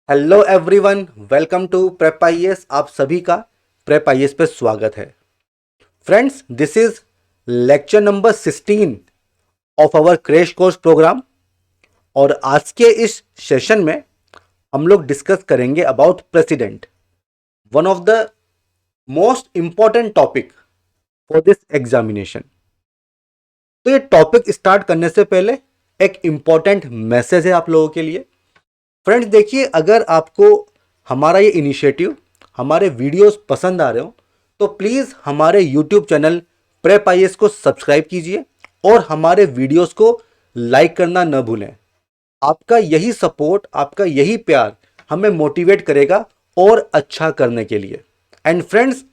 Hello everyone, welcome to prep IAS. आप सभी का प्रेप आईएएस पे स्वागत है। Friends, this is lecture number 16 of our crash course programme. और आज के इस सेशन में हम लोग डिस्कस करेंगे about president, one of the most important topic for this examination. तो ये टॉपिक स्टार्ट करने से पहले एक इंपॉर्टेंट मैसेज है आप लोगों के लिए। फ्रेंड्स देखिए, अगर आपको हमारा ये इनिशिएटिव, हमारे वीडियोस पसंद आ रहे हो तो प्लीज़ हमारे यूट्यूब चैनल प्रेप आईएएस को सब्सक्राइब कीजिए और हमारे वीडियोस को लाइक करना न भूलें। आपका यही सपोर्ट, आपका यही प्यार हमें मोटिवेट करेगा और अच्छा करने के लिए। एंड फ्रेंड्स,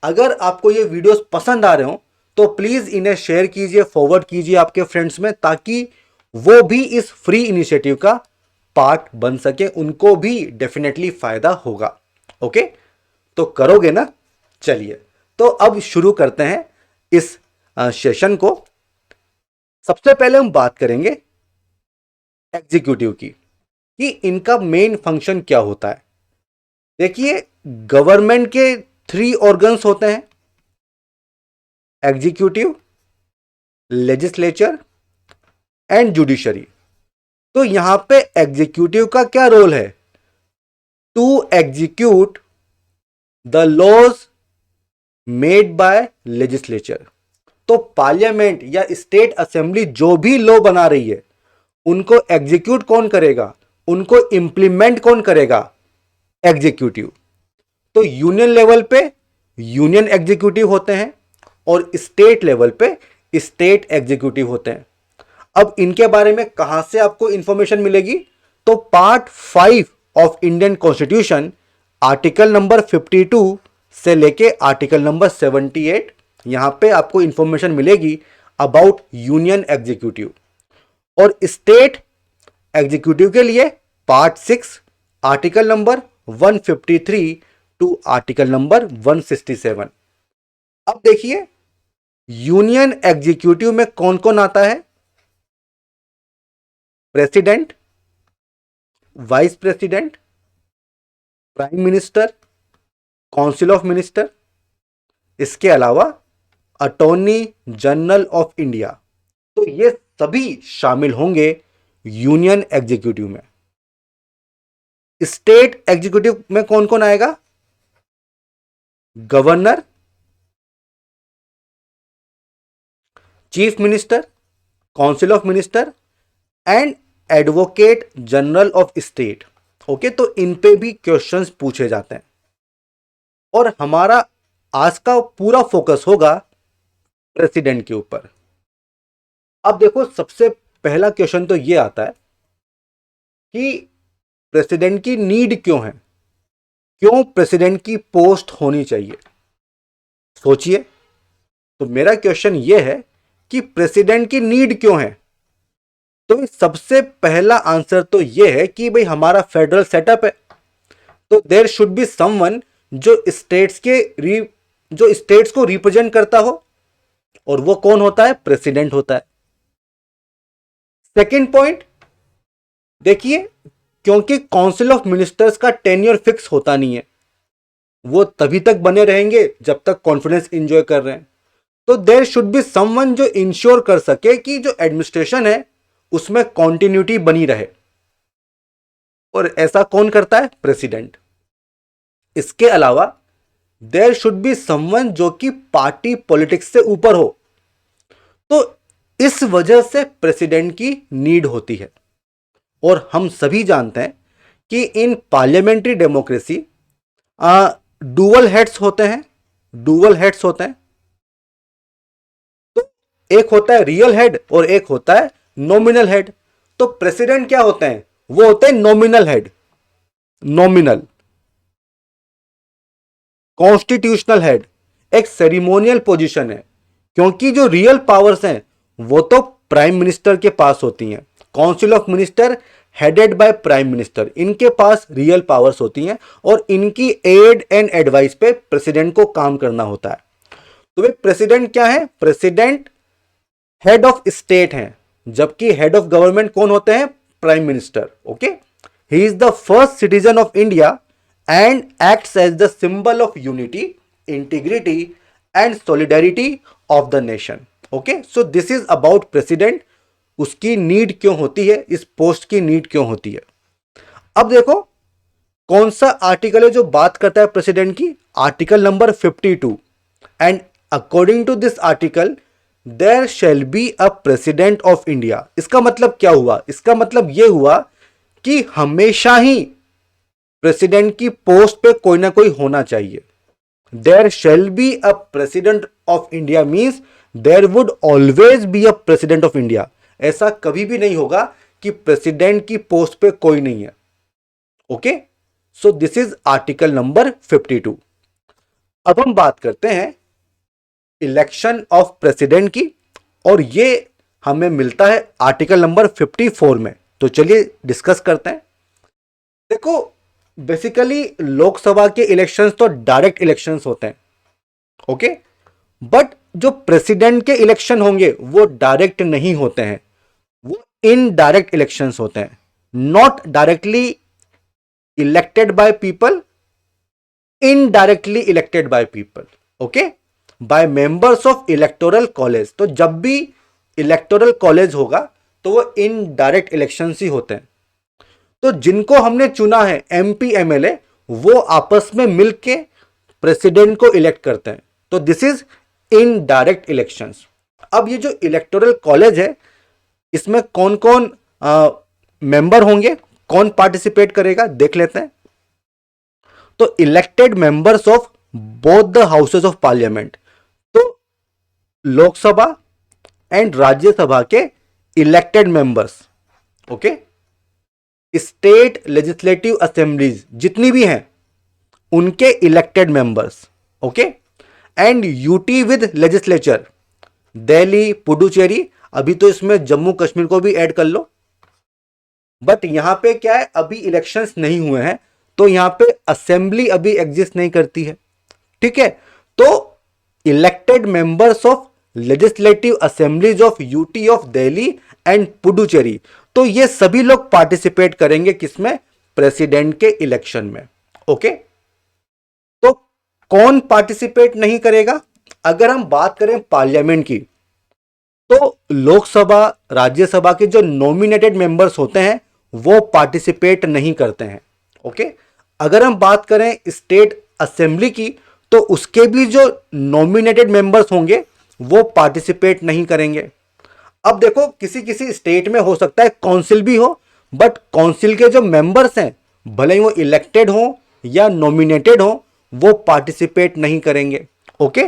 अगर आपको ये वीडियोस पसंद आ रहे हो तो प्लीज़ इन्हें शेयर कीजिए, फॉरवर्ड कीजिए आपके फ्रेंड्स में, ताकि वो भी इस फ्री इनिशिएटिव का पार्ट बन सके, उनको भी डेफिनेटली फायदा होगा। ओके, तो करोगे ना? चलिए, तो अब शुरू करते हैं इस सेशन को। सबसे पहले हम बात करेंगे एग्जीक्यूटिव की, कि इनका मेन फंक्शन क्या होता है। देखिए, गवर्नमेंट के 3 ऑर्गन्स होते हैं: एग्जीक्यूटिव, लेजिस्लेचर एंड जुडिशरी। तो यहां पे एग्जीक्यूटिव का क्या रोल है? To execute the laws made by legislature. तो पार्लियामेंट या स्टेट असेंबली जो भी लॉ बना रही है, उनको एग्जीक्यूट कौन करेगा, उनको इंप्लीमेंट कौन करेगा? एग्जीक्यूटिव। तो यूनियन लेवल पे यूनियन एग्जीक्यूटिव होते हैं और स्टेट लेवल पे स्टेट एग्जीक्यूटिव होते हैं। अब इनके बारे में कहां से आपको इंफॉर्मेशन मिलेगी? तो part 5 of Indian constitution, article number 52 से लेके आर्टिकल नंबर 78, यहां पे आपको इंफॉर्मेशन मिलेगी अबाउट यूनियन एग्जीक्यूटिव। और स्टेट एग्जीक्यूटिव के लिए part 6, article number 153 to article number 167। अब देखिए, यूनियन एग्जीक्यूटिव में कौन कौन आता है? President, vice president, prime minister, council of minister, इसके अलावा अटॉर्नी जनरल ऑफ इंडिया। तो ये सभी शामिल होंगे यूनियन एग्जीक्यूटिव में। स्टेट एग्जीक्यूटिव में कौन कौन आएगा? Governor, chief minister, council of minister and advocate general of state. Okay, तो इन पे भी क्वेश्चंस पूछे जाते हैं और हमारा आज का पूरा फोकस होगा प्रेसिडेंट के ऊपर। अब देखो, सबसे पहला क्वेश्चन तो ये आता है कि प्रेसिडेंट की नीड क्यों है, क्यों प्रेसिडेंट की पोस्ट होनी चाहिए? सोचिए। तो मेरा क्वेश्चन ये है कि प्रेसिडेंट की नीड क्यों है? तो सबसे पहला आंसर तो ये है कि भाई हमारा फेडरल सेटअप है, तो देयर शुड बी समवन जो स्टेट्स को रिप्रेजेंट करता हो, और वो कौन होता है? प्रेसिडेंट होता है। सेकेंड पॉइंट देखिए, क्योंकि काउंसिल ऑफ मिनिस्टर्स का टेन्योर फिक्स होता नहीं है, वो तभी तक बने रहेंगे जब तक कॉन्फिडेंस इंजॉय कर रहे हैं। तो देयर शुड बी समवन जो इंश्योर कर सके कि जो एडमिनिस्ट्रेशन है उसमें कॉन्टिन्यूटी बनी रहे, और ऐसा कौन करता है? प्रेसिडेंट। इसके अलावा देयर शुड बी समवन जो कि पार्टी पॉलिटिक्स से ऊपर हो। तो इस वजह से प्रेसिडेंट की नीड होती है। और हम सभी जानते हैं कि इन पार्लियामेंट्री डेमोक्रेसी डुअल हेड्स होते हैं, डुअल हेड्स होते हैं। तो एक होता है रियल हेड और एक होता है नॉमिनल हेड। तो प्रेसिडेंट क्या होते हैं? वो होते हैं nominal head, nominal. Constitutional head एक सेरिमोनियल पोजीशन है, क्योंकि जो रियल पावर्स हैं वो तो प्राइम मिनिस्टर के पास होती हैं। Council of minister headed by prime minister, इनके पास रियल पावर्स होती हैं और इनकी एड एंड एडवाइस पे प्रेसिडेंट को काम करना होता है। तो भाई प्रेसिडेंट क्या है? प्रेसिडेंट हेड ऑफ स्टेट हैं, जबकि हेड ऑफ गवर्नमेंट कौन होते हैं? Prime minister. Okay, he is the first citizen of India and acts as the symbol of unity, integrity and solidarity of the nation. Okay, so this is about president, उसकी need क्यों होती है, इस post की need क्यों होती है। अब देखो कौन सा आर्टिकल है जो बात करता है प्रेसिडेंट की, article number 52। And according to this article there shall be a president of India. इसका मतलब क्या हुआ, इसका मतलब यह हुआ कि हमेशा ही प्रेसिडेंट की पोस्ट पे कोई ना कोई होना चाहिए। There shall be a president of India means there would always be a president of India. ऐसा कभी भी नहीं होगा कि प्रेसिडेंट की पोस्ट पे कोई नहीं है। Okay, so this is article number 52। अब हम बात करते हैं इलेक्शन ऑफ प्रेसिडेंट की, और ये हमें मिलता है आर्टिकल नंबर 54 में। तो चलिए डिस्कस करते हैं। देखो बेसिकली लोकसभा के इलेक्शंस तो डायरेक्ट इलेक्शंस होते हैं, ओके, बट जो प्रेसिडेंट के इलेक्शन होंगे वो डायरेक्ट नहीं होते हैं, वो इनडायरेक्ट इलेक्शंस होते हैं। Not directly elected by people, indirectly elected by people, okay, by members of electoral college. तो जब भी इलेक्टोरल कॉलेज होगा तो वो इनडायरेक्ट इलेक्शंस ही होते हैं। तो जिनको हमने चुना है एमपी एमएलए, वो आपस में मिलके प्रेसिडेंट को इलेक्ट करते हैं। तो दिस इज इनडायरेक्ट इलेक्शंस। अब ये जो इलेक्टोरल कॉलेज है, इसमें कौन कौन मेंबर होंगे, कौन पार्टिसिपेट करेगा, देख लेते हैं। तो elected members of both the houses of parliament, तो लोकसभा एंड राज्यसभा के elected members, okay, state legislative assemblies जितनी भी हैं उनके elected members, okay, and UT with legislature, Delhi, Puducherry, अभी तो इसमें जम्मू कश्मीर को भी ऐड कर लो, बट यहां पे क्या है, अभी इलेक्शंस नहीं हुए हैं, तो यहां पे असेंबली अभी एग्जिस्ट नहीं करती है, ठीक है। तो elected members of legislative assemblies of UT of Delhi and Puducherry, तो ये सभी लोग पार्टिसिपेट करेंगे किसमें, प्रेसिडेंट के इलेक्शन में, ओके। तो कौन पार्टिसिपेट नहीं करेगा, अगर हम बात करें पार्लियामेंट की, तो लोकसभा राज्यसभा के जो नॉमिनेटेड मेंबर्स होते हैं वो पार्टिसिपेट नहीं करते हैं, ओके। अगर हम बात करें स्टेट असेंबली की, तो उसके भी जो नॉमिनेटेड मेंबर्स होंगे वो पार्टिसिपेट नहीं करेंगे। अब देखो किसी किसी स्टेट में हो सकता है काउंसिल भी हो, बट काउंसिल के जो मेंबर्स हैं भले ही वो इलेक्टेड हो या नॉमिनेटेड हो, वो पार्टिसिपेट नहीं करेंगे, ओके।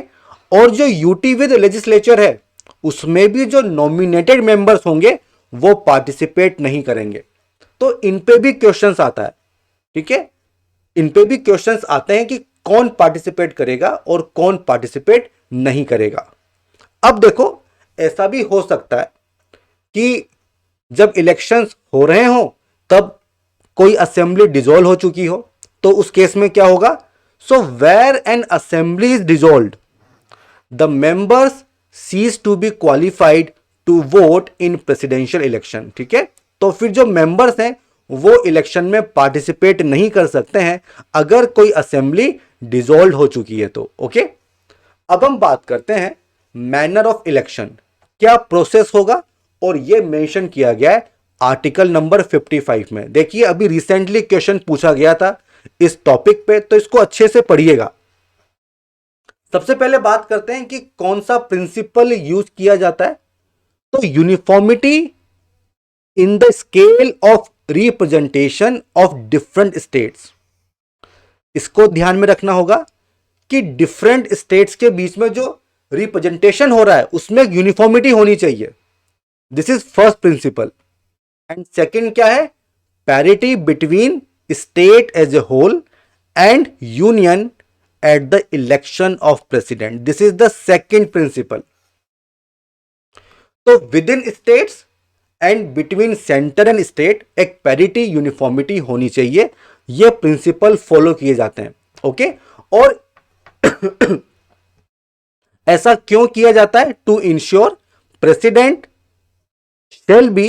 और जो यूटी विद लेजिस्लेचर है उसमें भी जो नॉमिनेटेड मेंबर्स होंगे वो पार्टिसिपेट नहीं करेंगे। तो इन पे भी क्वेश्चंस आता है, ठीक है, इन पे भी क्वेश्चंस आते हैं कि कौन पार्टिसिपेट करेगा और कौन पार्टिसिपेट नहीं करेगा। अब देखो ऐसा भी हो सकता है कि जब इलेक्शंस हो रहे हो तब कोई असेंबली डिसॉल्व हो चुकी हो, तो उस केस में क्या होगा, so where an assembly is dissolved the members cease to be qualified to vote in presidential election, ठीक है। तो फिर जो मेंबर्स हैं वो इलेक्शन में पार्टिसिपेट नहीं कर सकते हैं अगर कोई असेंबली डिसॉल्व हो चुकी है तो, ओके। अब हम बात करते हैं मैनर ऑफ इलेक्शन, क्या प्रोसेस होगा, और ये मेंशन किया गया है आर्टिकल नंबर 55 में। देखिए अभी रिसेंटली क्वेश्चन पूछा गया था इस टॉपिक पे, तो इसको अच्छे से पढ़िएगा। सबसे पहले बात करते हैं कि कौन सा प्रिंसिपल यूज किया जाता है, तो uniformity in the scale of representation of different states. इसको ध्यान में रखना होगा कि डिफरेंट स्टेट्स के बीच में जो रिप्रेजेंटेशन हो रहा है उसमें यूनिफॉर्मिटी होनी चाहिए, this is first principle. And second क्या है, parity between state as a whole and union at the election of president, this is the second principle. तो within states and between centre and state एक parity uniformity होनी चाहिए, ये principle follow किए जाते हैं, ओके। और ऐसा क्यों किया जाता है, to ensure president shall be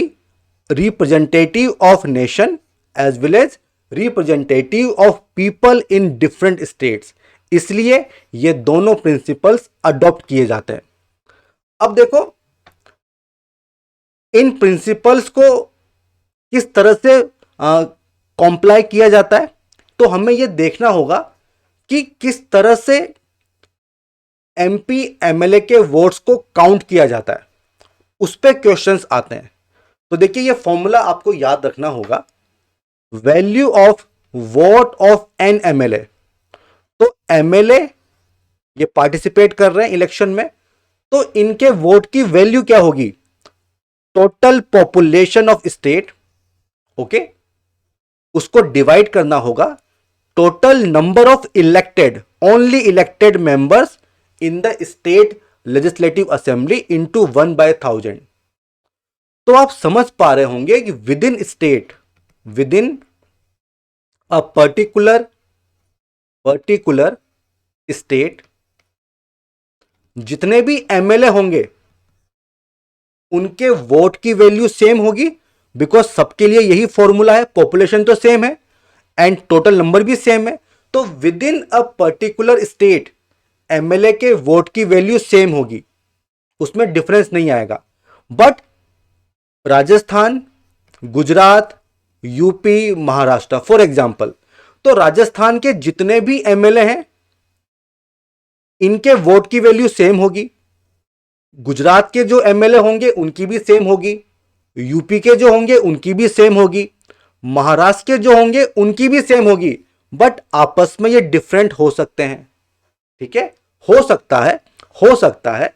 representative of nation as well as representative of people in different states. इसलिए ये दोनों प्रिंसिपल्स अडॉप्ट किए जाते हैं। अब देखो इन प्रिंसिपल्स को किस तरह से कॉम्प्लाई किया जाता है, तो हमें यह देखना होगा कि किस तरह से एमपी एमएलए के वोट्स को काउंट किया जाता है, उस पे क्वेश्चंस आते हैं। तो देखिए ये फॉर्मूला आपको याद रखना होगा, value of vote of N MLA. तो एमएलए ये पार्टिसिपेट कर रहे हैं इलेक्शन में, तो इनके वोट की वैल्यू क्या होगी, total population of state, okay, उसको डिवाइड करना होगा total number of elected, only elected members in the state legislative assembly into 1/1000। तो आप समझ पा रहे होंगे कि with in state, with in a particular state, जितने भी एमएलए होंगे उनके वोट की वैल्यू सेम होगी, बिकॉज सबके लिए यही फॉर्मूला है, पॉपुलेशन तो सेम है एंड टोटल नंबर भी सेम है। तो with in a particular state MLA के वोट की वैल्यू सेम होगी, उसमें डिफरेंस नहीं आएगा। But Rajasthan, Gujarat, UP, Maharashtra for example, तो राजस्थान के जितने भी एमएलए हैं इनके वोट की वैल्यू सेम होगी, गुजरात के जो एमएलए होंगे उनकी भी सेम होगी, यूपी के जो होंगे उनकी भी सेम होगी, महाराष्ट्र के जो होंगे उनकी भी सेम होगी। बट आपस में ये डिफरेंट हो सकते हैं, ठीक है। हो सकता है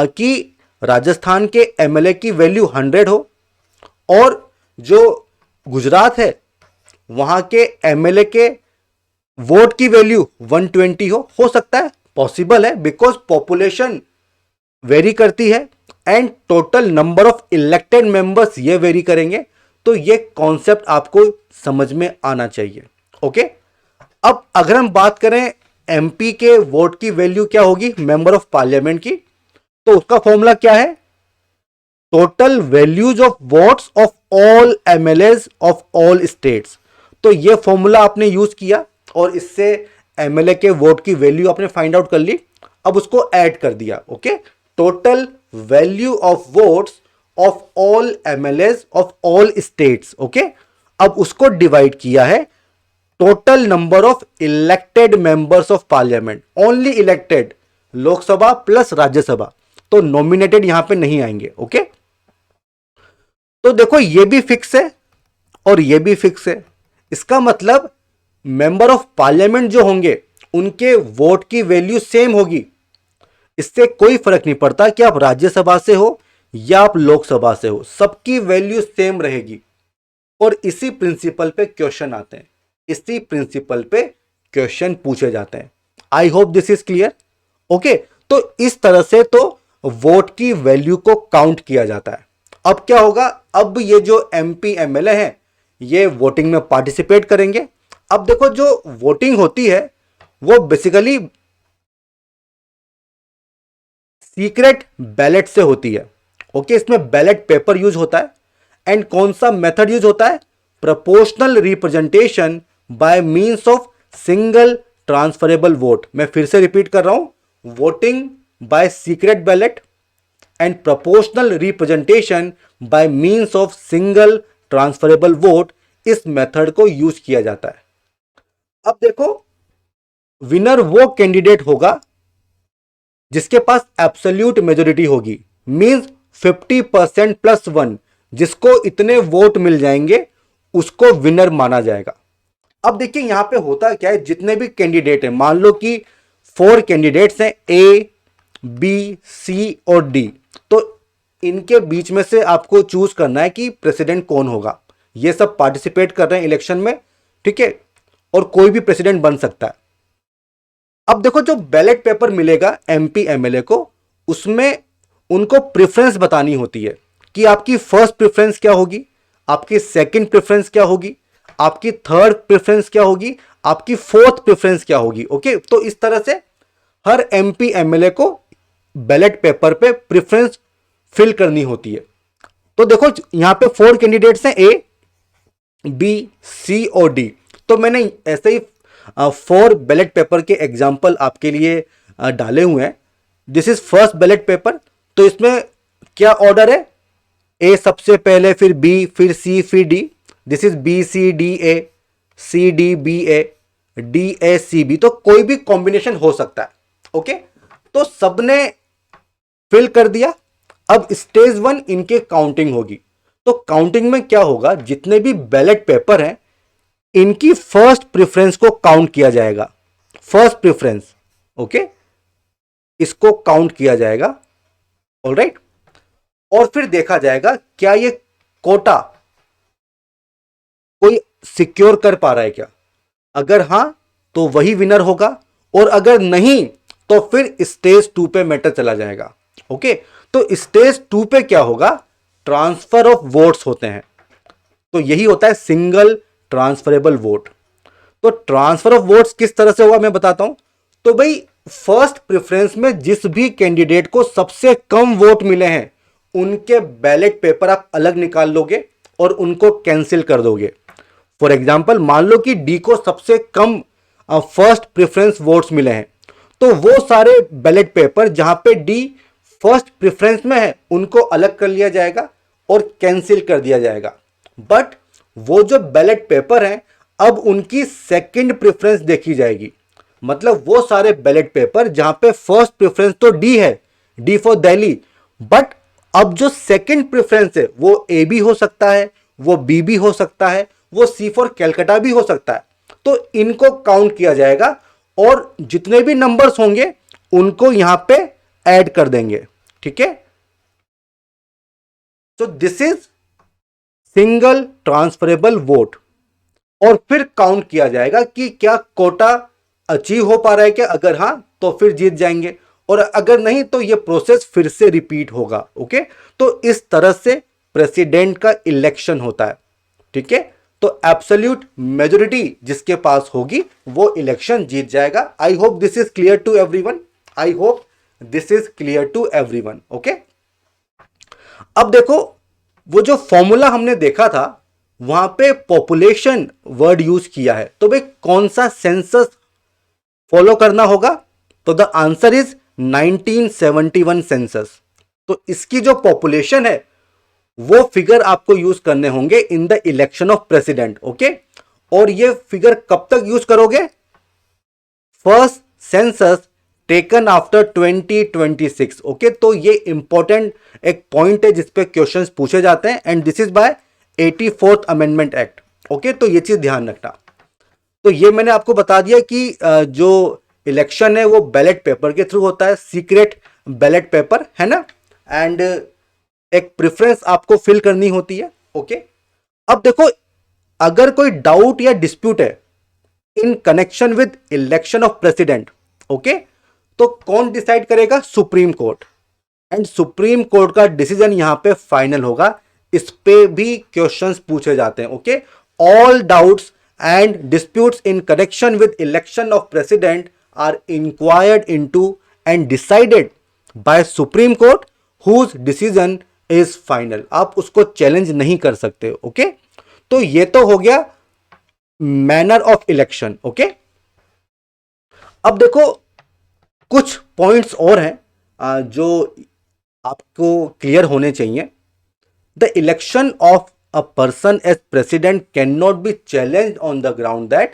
कि राजस्थान के एमएलए की वैल्यू 100 हो और जो गुजरात है वहां के एमएलए के वोट की वैल्यू 120 हो सकता है, पॉसिबल है, बिकॉज पॉपुलेशन वेरी करती है and total number of elected members ये वेरी करेंगे। तो ये कॉन्सेप्ट आपको समझ में आना चाहिए, ओके। अब अगर हम बात करें एमपी के वोट की वैल्यू क्या होगी मेंबर ऑफ पार्लियामेंट की, तो उसका फॉर्मूला क्या है, total values of votes of all MLAs of all states. तो ये फॉर्मूला आपने यूज किया और इससे एमएलए के वोट की वैल्यू आपने फाइंड आउट कर ली, अब उसको ऐड कर दिया, okay. Total value of votes of all MLAs of all states, okay. अब उसको डिवाइड किया है total number of elected members of parliament, only elected, Lok Sabha plus Rajya Sabha, तो नॉमिनेटेड यहां पे नहीं आएंगे, ओके। तो देखो ये भी फिक्स है और ये भी फिक्स है, इसका मतलब मेंबर ऑफ पार्लियामेंट जो होंगे उनके वोट की वैल्यू सेम होगी। इससे कोई फर्क नहीं पड़ता कि आप राज्यसभा से हो या आप लोकसभा से हो, सबकी वैल्यू सेम रहेगी। और इसी प्रिंसिपल पे क्वेश्चन आते हैं, इसी प्रिंसिपल पे क्वेश्चन पूछे जाते हैं। आई hope this is clear, okay. तो इस तरह से तो वोट की वैल्यू को काउंट किया जाता है। अब क्या होगा, अब ये जो एमपी एमएलए हैं ये वोटिंग में पार्टिसिपेट करेंगे। अब देखो जो वोटिंग होती है वो बेसिकली सीक्रेट बैलेट से होती है, ओके। इसमें बैलेट पेपर यूज होता है एंड कौन सा मेथड यूज होता है, proportional representation by means of single transferable vote. मैं फिर से रिपीट कर रहा हूं, voting by secret ballot and proportional representation by means of single transferable vote, इस मेथड को यूज किया जाता है। अब देखो विनर वो कैंडिडेट होगा जिसके पास एब्सोल्यूट मेजोरिटी होगी, मींस 50% प्लस 1, जिसको इतने वोट मिल जाएंगे उसको विनर माना जाएगा। अब देखिए यहां पे होता क्या है, जितने भी कैंडिडेट हैं, मान लो कि 4 कैंडिडेट्स हैं, ए बी सी और डी, तो इनके बीच में से आपको चूज करना है कि प्रेसिडेंट कौन होगा। ये सब पार्टिसिपेट कर रहे हैं इलेक्शन में, ठीक है, और कोई भी प्रेसिडेंट बन सकता है। अब देखो जो बैलेट पेपर मिलेगा एमपी एमएलए को, उसमें उनको प्रेफरेंस बतानी होती है कि आपकी फर्स्ट प्रेफरेंस क्या होगी, आपकी सेकंड प्रेफरेंस क्या होगी, आपकी थर्ड प्रेफरेंस क्या होगी, आपकी फोर्थ प्रेफरेंस क्या होगी, ओके। तो इस तरह से हर एमपी एमएलए को बैलेट पेपर पे प्रेफरेंस फिल करनी होती है। तो देखो यहां पे 4 कैंडिडेट्स हैं, ए बी, सी और डी। तो मैंने ऐसे ही 4 बैलेट पेपर के एग्जाम्पल आपके लिए डाले हुए हैं। This is first ballot paper. तो इसमें क्या ऑर्डर है? ए सबसे पहले, फिर बी, फिर सी, फिर D. This is B C D A, C D B A, D A C B. तो कोई भी कॉम्बिनेशन हो सकता है। ओके, तो सबने फिल कर दिया। अब स्टेज 1 इनके काउंटिंग होगी। तो काउंटिंग में क्या होगा, जितने भी बैलेट पेपर हैं इनकी फर्स्ट प्रेफरेंस को काउंट किया जाएगा। फर्स्ट प्रेफरेंस, ओके, इसको काउंट किया जाएगा। ऑलराइट, और फिर देखा जाएगा क्या ये कोटा कोई सिक्योर कर पा रहा है क्या। अगर हां तो वही विनर होगा, और अगर नहीं तो फिर स्टेज 2 पे मैटर चला जाएगा। ओके, तो स्टेज 2 पे क्या होगा, ट्रांसफर ऑफ वोट्स होते हैं। तो यही होता है सिंगल ट्रांसफरेबल वोट। तो ट्रांसफर ऑफ वोट्स किस तरह से होगा मैं बताता हूं। तो भाई फर्स्ट प्रेफरेंस में जिस भी कैंडिडेट को सबसे कम वोट मिले हैं उनके बैलेट पेपर आप अलग निकाल लोगे और उनको कैंसिल कर दोगे। फॉर एग्जाम्पल, मान लो कि डी को सबसे कम फर्स्ट प्रेफरेंस वोट्स मिले हैं, तो वो सारे बैलेट पेपर जहां पे डी फर्स्ट प्रेफरेंस में है उनको अलग कर लिया जाएगा और कैंसिल कर दिया जाएगा। बट वो जो बैलेट पेपर हैं अब उनकी सेकंड प्रेफरेंस देखी जाएगी। मतलब वो सारे बैलेट पेपर जहां पे फर्स्ट प्रेफरेंस तो डी है, डी फॉर दिल्ली, बट अब जो सेकंड प्रेफरेंस है वो ए भी हो सकता है, वो बी भी हो सकता है, वो सी फॉर कैलकाटा भी हो सकता है। तो इनको काउंट किया जाएगा और जितने भी नंबर्स होंगे उनको यहां पे ऐड कर देंगे। ठीक है, तो this is single transferable vote. और फिर काउंट किया जाएगा कि क्या कोटा अचीव हो पा रहा है क्या। अगर हां तो फिर जीत जाएंगे, और अगर नहीं तो ये प्रोसेस फिर से रिपीट होगा। ओके, तो इस तरह से प्रेसिडेंट का इलेक्शन होता है। ठीक है, तो एब्सोल्यूट मेजोरिटी जिसके पास होगी वो इलेक्शन जीत जाएगा। I hope this is clear to everyone. I hope this is clear to everyone. Okay, अब देखो वो जो फॉर्मूला हमने देखा था वहां पे पॉपुलेशन वर्ड यूज किया है। तो भाई कौन सा सेंसस फॉलो करना होगा? तो द आंसर इज 1971 सेंसस। तो इसकी जो पॉपुलेशन है वो फिगर आपको यूज करने होंगे in the election of president. Okay, और ये फिगर कब तक यूज करोगे? First census taken after 2026। Okay, तो ये इंपॉर्टेंट एक पॉइंट है जिसपे क्वेश्चंस पूछे जाते हैं, and this is by 84th amendment act. Okay, तो ये चीज ध्यान रखना। तो ये मैंने आपको बता दिया कि जो इलेक्शन है वो बैलेट पेपर के थ्रू होता है, सीक्रेट बैलेट पेपर है ना, एंड एक प्रेफरेंस आपको फिल करनी होती है। ओके, अब देखो अगर कोई डाउट या डिस्प्यूट है in connection with election of president, okay, तो कौन डिसाइड करेगा? Supreme court. And supreme court का डिसीजन यहां पे फाइनल होगा। इस पे भी क्वेश्चंस पूछे जाते हैं। Okay, all doubts and disputes in connection with election of president are inquired into and decided by Supreme Court whose decision is final। आप उसको चैलेंज नहीं कर सकते। ओके, तो ये तो हो गया मैनर ऑफ इलेक्शन। ओके, अब देखो कुछ पॉइंट्स और हैं जो आपको क्लियर होने चाहिए। The election of a person as president cannot be challenged on the ground that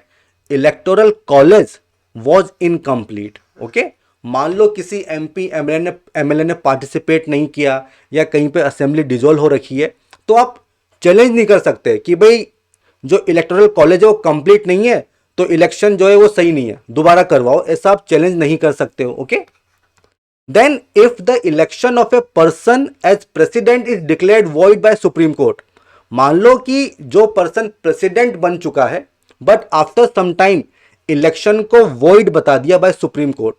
electoral college was incomplete। Okay, मान लो किसी एमपी एमएलए ने पार्टिसिपेट नहीं किया या कहीं पे असेंबली डिसॉल्व हो रखी है, तो आप चैलेंज नहीं कर सकते कि भाई जो इलेक्टोरल कॉलेज है वो कंप्लीट नहीं है तो इलेक्शन जो है वो सही नहीं है, दोबारा करवाओ। ऐसा आप चैलेंज नहीं कर सकते हो। Okay, then if the election of a person as president is declared void by Supreme Court. मान लो कि जो पर्सन प्रेसिडेंट बन चुका है but after some time election को वॉइड बता दिया बाय सुप्रीम कोर्ट,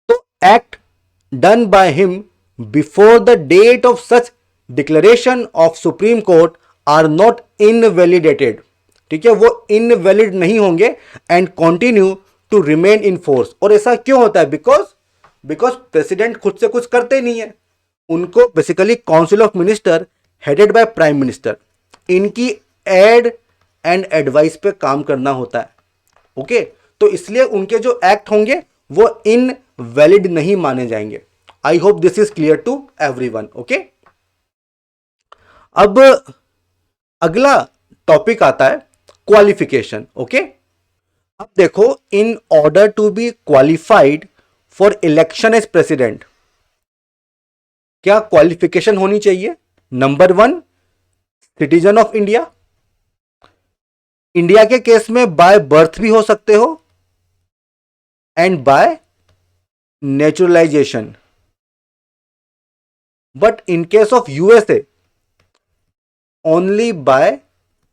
तो act done by him before the date of such declaration of Supreme Court are not invalidated. ठीक है, वो इनवैलिड नहीं होंगे and continue to remain in force. और ऐसा क्यों होता है? बिकॉज प्रेसिडेंट खुद से कुछ करते नहीं है, उनको basically council of minister headed by prime minister, इनकी एड एंड एडवाइस पे काम करना होता है। ओके, तो इसलिए उनके जो एक्ट होंगे वो इनवैलिड नहीं माने जाएंगे। I hope this is clear to everyone. Okay, अब अगला टॉपिक आता है क्वालिफिकेशन। ओके, अब देखो, in order to be qualified for election as president क्या क्वालिफिकेशन होनी चाहिए? Number 1, citizen of India. India के केस में बाय बर्थ भी हो सकते हो and by naturalisation, but in case of USA only by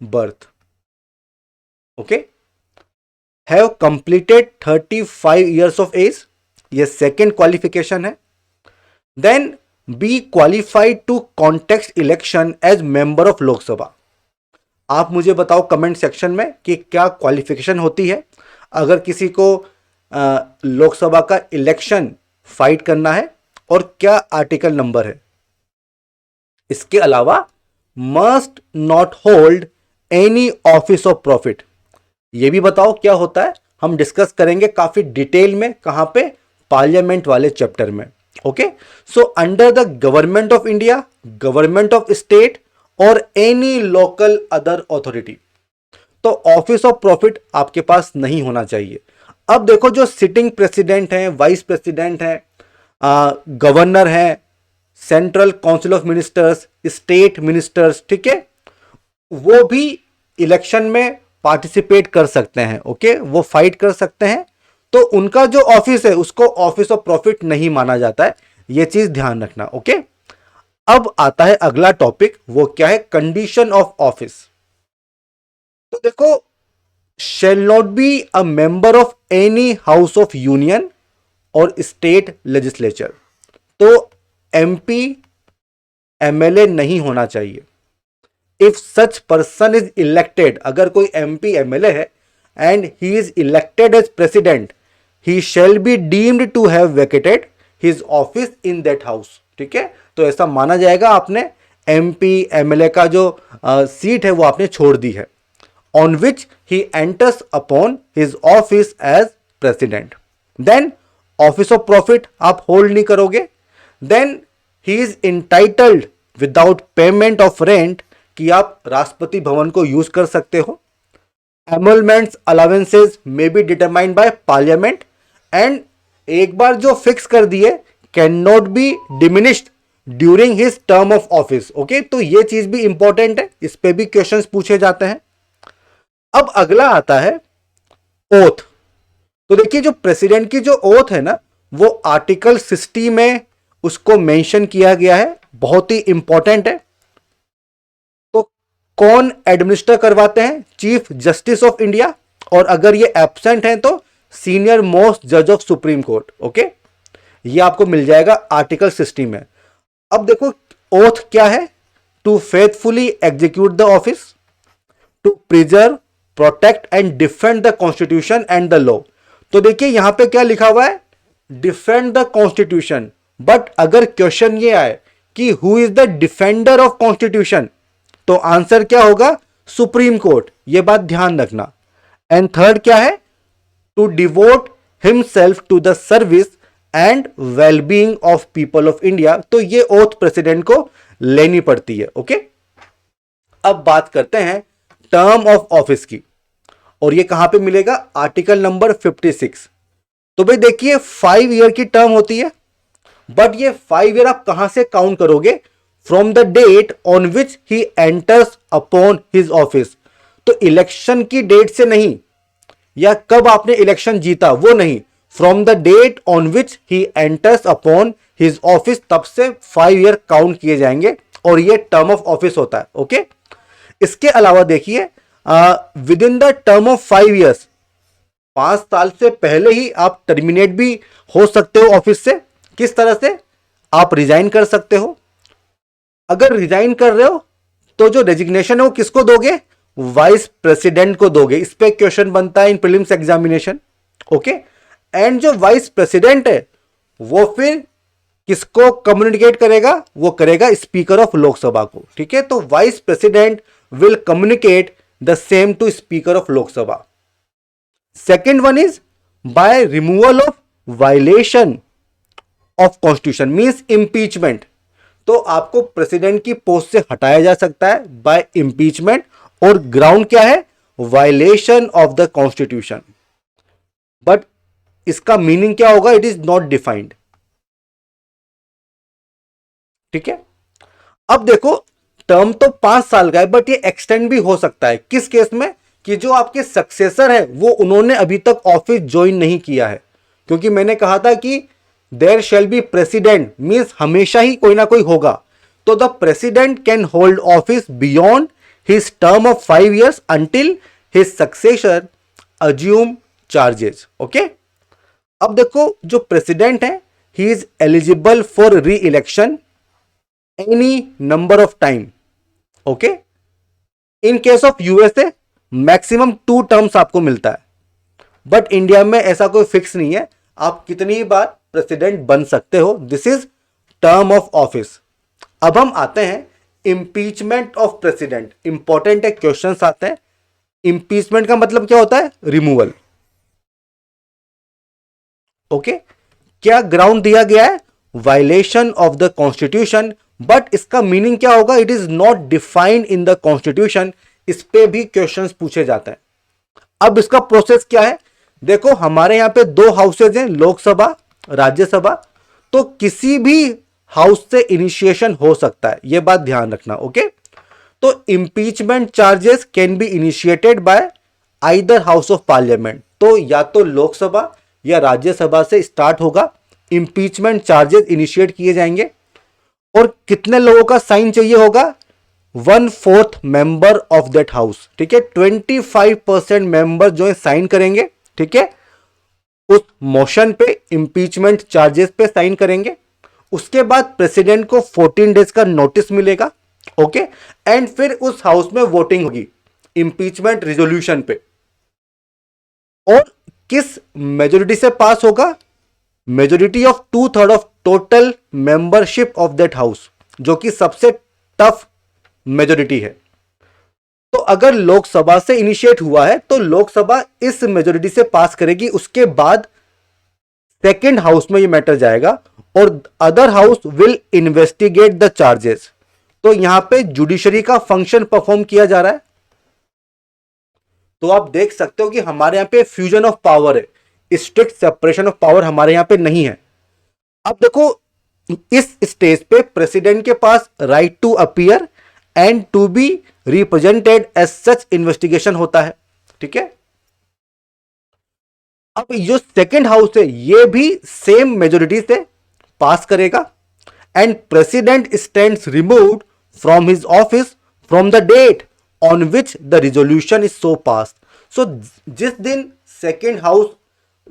birth. Okay, have completed 35 years of age, ये सेकेंड क्वालिफिकेशन है। Then be qualified to contest election as member of Lok Sabha. आप मुझे बताओ कमेंट सेक्शन में कि क्या क्वालिफिकेशन होती है अगर किसी को लोकसभा का इलेक्शन फाइट करना है, और क्या आर्टिकल नंबर है। इसके अलावा must not hold any office of profit, ये भी बताओ क्या होता है। हम डिस्कस करेंगे काफी डिटेल में, कहां पे? पार्लियामेंट वाले चैप्टर में। Okay, so under the government of India, government of state और एनी लोकल अदर अथॉरिटी, तो ऑफिस ऑफ प्रॉफिट आपके पास नहीं होना चाहिए। अब देखो, जो सिटिंग प्रेसिडेंट हैं, वाइस प्रेसिडेंट हैं, गवर्नर हैं, central council of ministers, state ministers, ठीक है, वो भी इलेक्शन में पार्टिसिपेट कर सकते हैं। ओके, वो फाइट कर सकते हैं, तो उनका जो ऑफिस है उसको ऑफिस ऑफ प्रॉफिट नहीं माना जाता है, ये चीज ध्यान रखना। ओके, अब आता है अगला टॉपिक, वो क्या है? Condition of office. तो देखो, shall not be a member of any house of union और स्टेट लेजिस्लेचर, तो एमपी एमएलए नहीं होना चाहिए। If such person is elected, अगर कोई एमपी एमएलए है and he is elected as president, he shall be deemed to have vacated his office in that house. ठीक है, तो ऐसा माना जाएगा आपने एमपी एमएलए का जो सीट है वो आपने छोड़ दी है, on which he enters upon his office as president. Then office of profit आप होल्ड नहीं करोगे। Then he is entitled without payment of rent, कि आप राष्ट्रपति भवन को यूज कर सकते हो। Emoluments allowances may be determined by parliament, and एक बार जो फिक्स कर दिए can not be diminished during his term of office. Okay, तो ये चीज भी इंपॉर्टेंट है, इस पे भी क्वेश्चंस पूछे जाते हैं। अब अगला आता है ओथ। तो देखिए, जो प्रेसिडेंट की जो ओथ है ना, वो आर्टिकल 60 में उसको मेंशन किया गया है, बहुत ही इंपॉर्टेंट है। तो कौन एडमिनिस्टर करवाते हैं? चीफ जस्टिस ऑफ इंडिया, और अगर ये एब्सेंट है तो सीनियर मोस्ट जज ऑफ सुप्रीम कोर्ट। ओके, ये आपको मिल जाएगा आर्टिकल 60 में। अब देखो, ओथ क्या है? To faithfully execute the office, to preserve, protect and defend the constitution and the law. तो देखिए यहां पे क्या लिखा हुआ है? Defend the constitution. बट अगर क्वेश्चन ये आए कि who is the defender of constitution, तो आंसर क्या होगा? Supreme court. ये बात ध्यान रखना। एंड थर्ड क्या है? To devote himself to the service and wellbeing of people of India. तो ये ओथ प्रेसिडेंट को लेनी पड़ती है। ओके, अब बात करते हैं टर्म ऑफ ऑफिस की, और ये कहां पे मिलेगा? Article number 56। तो भाई देखिए, 5 ईयर की टर्म होती है, बट ये 5 ईयर आप कहां से काउंट करोगे? From the date on which he enters upon his office. तो इलेक्शन की डेट से नहीं, या कब आपने इलेक्शन जीता वो नहीं, from the date on which he enters upon his office, तब से 5 ईयर काउंट किए जाएंगे, और ये टर्म ऑफ ऑफिस होता है। ओके, इसके अलावा देखिए, with in the term of 5 years, 5 साल से पहले ही आप टर्मिनेट भी हो सकते हो ऑफिस से। किस तरह से? आप रिजाइन कर सकते हो। अगर रिजाइन कर रहे हो तो जो रेजिग्नेशन है वो किसको दोगे? वाइस प्रेसिडेंट को दोगे। इस पे क्वेश्चन बनता है in prelims examination. Okay, and जो वाइस प्रेसिडेंट है वो फिर किसको कम्युनिकेट करेगा? वो करेगा स्पीकर ऑफ लोकसभा को। ठीक है, तो vice president will communicate the same to speaker of Lok Sabha. Second one is by removal of violation of constitution means impeachment. तो आपको प्रेसिडेंट की पोस्ट से हटाया जा सकता है बाय इंपीचमेंट, और ग्राउंड क्या है, violation of the constitution. But इसका मीनिंग क्या होगा, इट इज नॉट डिफाइंड। ठीक है, अब देखो टर्म तो 5 साल का है, बट ये एक्सटेंड भी हो सकता है। किस केस में, कि जो आपके सक्सेसर है वो उन्होंने अभी तक ऑफिस ज्वाइन नहीं किया है, क्योंकि मैंने कहा था कि there shall be president means हमेशा ही कोई ना कोई होगा। तो the president can hold office beyond his term of 5 years until his successor assumes charges. Okay, अब देखो जो प्रेसिडेंट है he is eligible for reelection any number of time. Okay, in case of USA maximum 2 terms आपको मिलता है, but India में ऐसा कोई फिक्स नहीं है, आप कितनी बार प्रेसिडेंट बन सकते हो। This is term of office. अब हम आते हैं इंपीचमेंट ऑफ प्रेसिडेंट। इंपॉर्टेंट है, क्वेश्चंस आते हैं। इंपीचमेंट का मतलब क्या होता है, रिमूवल। ओके, क्या ग्राउंड दिया गया है, violation of the constitution, but इसका मीनिंग क्या होगा, it is not defined in the constitution. इस पे भी क्वेश्चंस पूछे जाते हैं। अब इसका प्रोसेस क्या है, देखो हमारे यहां पे 2 हाउसेज हैं, लोकसभा राज्यसभा। तो किसी भी हाउस से इनिशिएशन हो सकता है, यह बात ध्यान रखना। ओके, तो impeachment charges can be initiated by either house of parliament. तो या तो लोकसभा या राज्यसभा से स्टार्ट होगा, इंपीचमेंट चार्जेस इनिशिएट किए जाएंगे। और कितने लोगों का साइन चाहिए होगा, 1/4 मेंबर ऑफ दैट हाउस। ठीक है, 25% मेंबर जो है साइन करेंगे। ठीक है, उस मोशन पे, इंपीचमेंट चार्जेस पे साइन करेंगे। उसके बाद प्रेसिडेंट को 14 डेज का नोटिस मिलेगा। ओके, एंड फिर उस हाउस में वोटिंग होगी इंपीचमेंट रिजोल्यूशन पे। और किस मेजोरिटी से पास होगा, majority of 2/3 of total membership of that house, जो कि सबसे टफ मेजोरिटी है। तो अगर लोकसभा से इनिशिएट हुआ है तो लोकसभा इस मेजोरिटी से पास करेगी, उसके बाद सेकेंड हाउस में ये मैटर जाएगा और other house will investigate the charges. तो यहां पे जुडिशरी का फंक्शन परफॉर्म किया जा रहा है। तो आप देख सकते हो कि हमारे यहां पे फ्यूजन ऑफ पावर है, स्ट्रिक्ट सेपरेशन ऑफ पावर हमारे यहां पे नहीं है। अब देखो इस स्टेज पे प्रेसिडेंट के पास right to appear and to be represented as such investigation होता है। ठीक है, अब जो सेकेंड हाउस है ये भी सेम मेजोरिटी से पास करेगा and president stands removed from his office from the date on which the resolution is so pass. So जिस दिन सेकेंड हाउस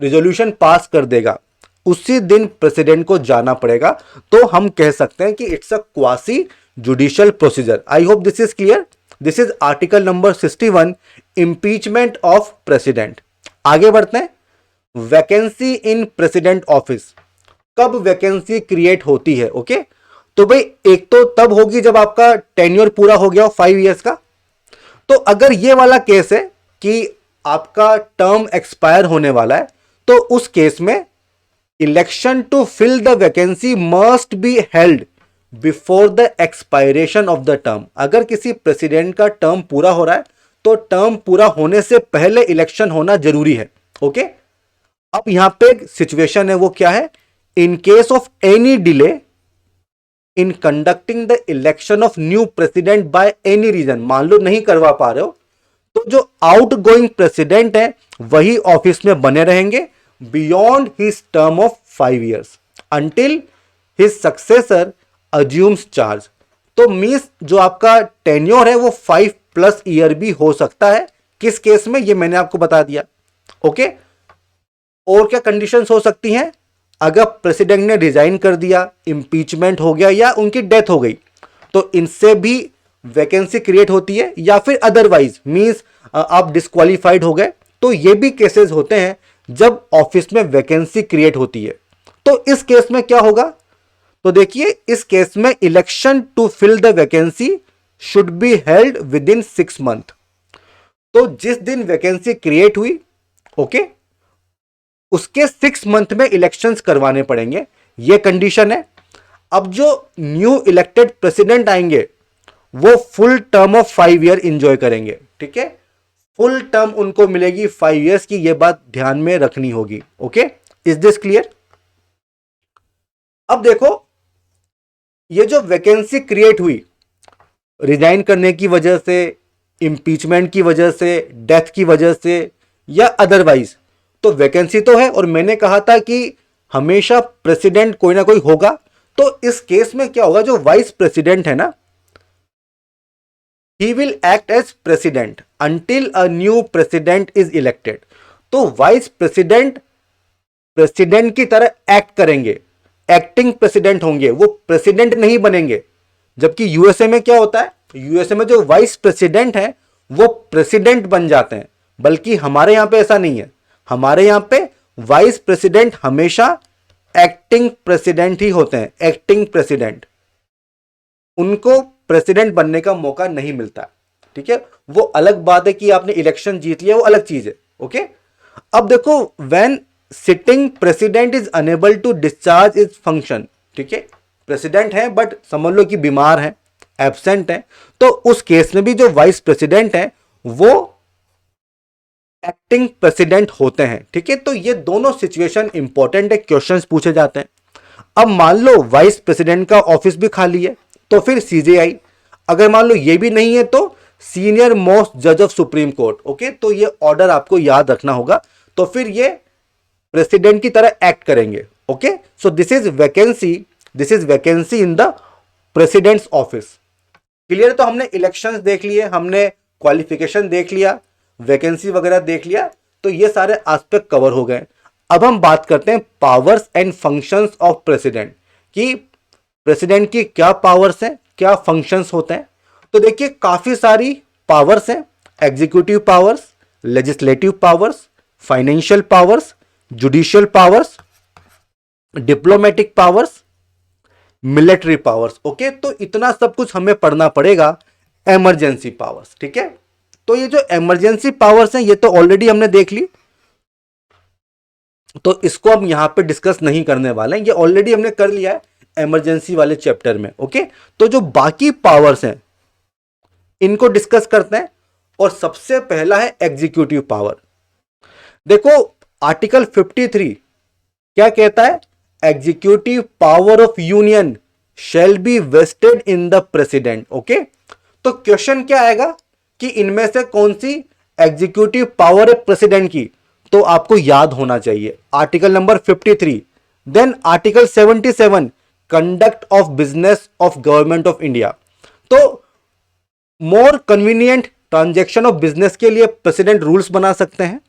रिजोल्यूशन पास कर देगा उसी दिन प्रेसिडेंट को जाना पड़ेगा। तो हम कह सकते हैं कि it's a quasi judicial procedure. I hope this is clear. This is article number 61, impeachment of president. आगे बढ़ते हैं, वैकेंसी इन प्रेसिडेंट ऑफिस। कब वैकेंसी क्रिएट होती है? ओके, तो भाई एक तो तब होगी जब आपका टेन्योर पूरा हो गया हो 5 years का। तो अगर ये वाला केस है कि आपका टर्म एक्सपायर होने वाला है, तो उस केस में election to fill the vacancy must be held before the expiration of the term. अगर किसी प्रेसिडेंट का टर्म पूरा हो रहा है तो टर्म पूरा होने से पहले इलेक्शन होना जरूरी है। ओके, अब यहां पे सिचुएशन है वो क्या है, in case of any delay in conducting the election of new president by any reason, मान लो नहीं करवा पा रहे हो, तो जो आउट गोइंग प्रेसिडेंट है वही ऑफिस में बने रहेंगे beyond his term of 5 years until his successor assumes charge. तो मींस जो आपका टेन्योर है वो 5+ year भी हो सकता है। किस केस में, ये मैंने आपको बता दिया। ओके, और क्या कंडीशंस हो सकती हैं, अगर प्रेसिडेंट ने रिजाइन कर दिया, इंपीचमेंट हो गया या उनकी डेथ हो गई, तो इनसे भी वैकेंसी क्रिएट होती है, या फिर अदरवाइज मींस आप डिस्क्वालीफाइड हो गए, तो ये भी केसेस होते हैं जब ऑफिस में वैकेंसी क्रिएट होती है। तो इस केस में क्या होगा, तो देखिए इस केस में election to fill the vacancy should be held within 6 months। तो जिस दिन वैकेंसी क्रिएट हुई, ओके, उसके 6 मंथ में इलेक्शंस करवाने पड़ेंगे, ये कंडीशन है। अब जो न्यू इलेक्टेड प्रेसिडेंट आएंगे वो full term of 5 year enjoy करेंगे, ठीक है, फुल टर्म उनको मिलेगी 5 ईयर्स की, ये बात ध्यान में रखनी होगी। Okay, is this clear? अब देखो, ये जो वैकेंसी क्रिएट हुई रिजाइन करने की वजह से, इंपीचमेंट की वजह से, डेथ की वजह से या अदरवाइज, तो वैकेंसी तो है, और मैंने कहा था कि हमेशा प्रेसिडेंट कोई ना कोई होगा। तो इस केस में क्या होगा, जो वाइस प्रेसिडेंट है ना, he will act as president until a new president is elected. तो वाइस प्रेसिडेंट प्रेसिडेंट की तरह एक्ट करेंगे, एक्टिंग प्रेसिडेंट होंगे, वो प्रेसिडेंट नहीं बनेंगे। जबकि यूएसए में क्या होता है, यूएसए में जो वाइस प्रेसिडेंट है वो प्रेसिडेंट बन जाते हैं, बल्कि हमारे यहां पे ऐसा नहीं है। हमारे यहां पे वाइस प्रेसिडेंट हमेशा एक्टिंग प्रेसिडेंट ही होते हैं, एक्टिंग प्रेसिडेंट, उनको प्रेसिडेंट बनने का मौका नहीं मिलता, ठीक है। वो अलग बात है कि आपने इलेक्शन जीत लिया, वो अलग चीज है। ओके, अब देखो, when sitting president is unable to discharge his function, ठीक है, प्रेसिडेंट है बट समझ लो कि बीमार है, एब्सेंट है, तो उस केस में भी जो वाइस प्रेसिडेंट है वो एक्टिंग प्रेसिडेंट होते हैं, ठीक है। तो ये दोनों सिचुएशन इंपॉर्टेंट है, क्वेश्चंस पूछे जाते हैं। अब मान लो वाइस प्रेसिडेंट का ऑफिस भी खाली है, तो फिर सीजेआई, अगर मान लो ये भी नहीं है तो सीनियर मोस्ट जज ऑफ सुप्रीम कोर्ट। ओके, तो ये ऑर्डर आपको याद रखना होगा, तो फिर ये प्रेसिडेंट की तरह एक्ट करेंगे। Okay, so this is vacancy in the president's office. Clear? तो हमने इलेक्शंस देख लिए, हमने क्वालिफिकेशन देख लिया, वैकेंसी वगैरह देख लिया, तो ये सारे एस्पेक्ट कवर हो गए। अब हम बात करते हैं powers and functions of president, कि प्रेसिडेंट की क्या पावर्स हैं, क्या फंक्शंस होते हैं। तो देखिए, काफी सारी पावर्स हैं, executive powers, legislative powers, financial powers, judicial powers, diplomatic powers, military powers. Okay, तो इतना सब कुछ हमें पढ़ना पड़ेगा। इमरजेंसी पावर्स, ठीक है, तो ये जो इमरजेंसी पावर्स हैं ये तो ऑलरेडी हमने देख ली, तो इसको हम यहां पे डिस्कस नहीं करने वाले हैं, ये ऑलरेडी हमने कर लिया है इमरजेंसी वाले चैप्टर में। ओके, तो जो बाकी पावर्स हैं इनको डिस्कस करते हैं, और सबसे पहला है एग्जीक्यूटिव पावर। देखो, आर्टिकल 53 क्या कहता है, executive power of union shall be vested in the president. Okay, तो क्वेश्चन क्या आएगा कि इनमें से कौन सी एग्जीक्यूटिव पावर है प्रेसिडेंट की, तो आपको याद होना चाहिए article number 53। Then article 77, conduct of business of government of India. तो more convenient transaction of business के लिए प्रेसिडेंट रूल्स बना सकते हैं।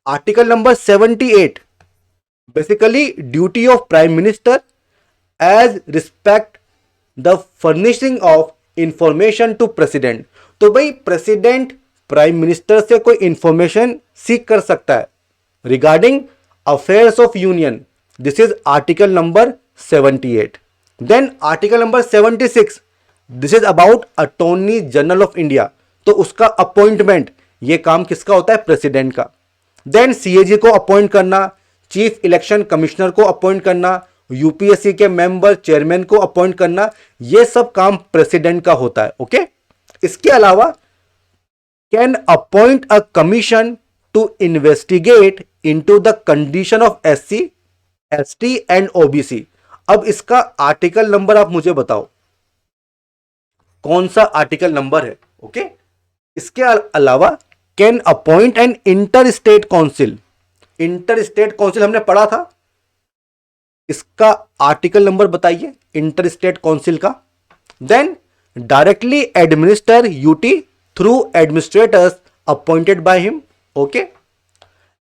Article number 78, basically duty of prime minister as respect the furnishing of information to president. तो भाई president prime minister से कोई इंफॉर्मेशन सीख कर सकता है regarding affairs of union, this is article number 78। Then article number 76, this is about attorney general of India, तो उसका अपॉइंटमेंट, ये काम किसका होता है, प्रेसिडेंट का। देन सीएजी को अपॉइंट करना, चीफ इलेक्शन कमिश्नर को अपॉइंट करना, यूपीएससी के मेंबर चेयरमैन को अपॉइंट करना, ये सब काम प्रेसिडेंट का होता है। ओके, इसके अलावा can appoint a commission to investigate into the condition of SC, ST and OBC. अब इसका आर्टिकल नंबर आप मुझे बताओ कौन सा आर्टिकल नंबर है। ओके, इसके अलावा can appoint an inter state council, inter state council हमने पढ़ा था, इसका आर्टिकल नंबर बताइए इंटर स्टेट काउंसिल का। Then directly administer UT through administrators appointed by him. Okay,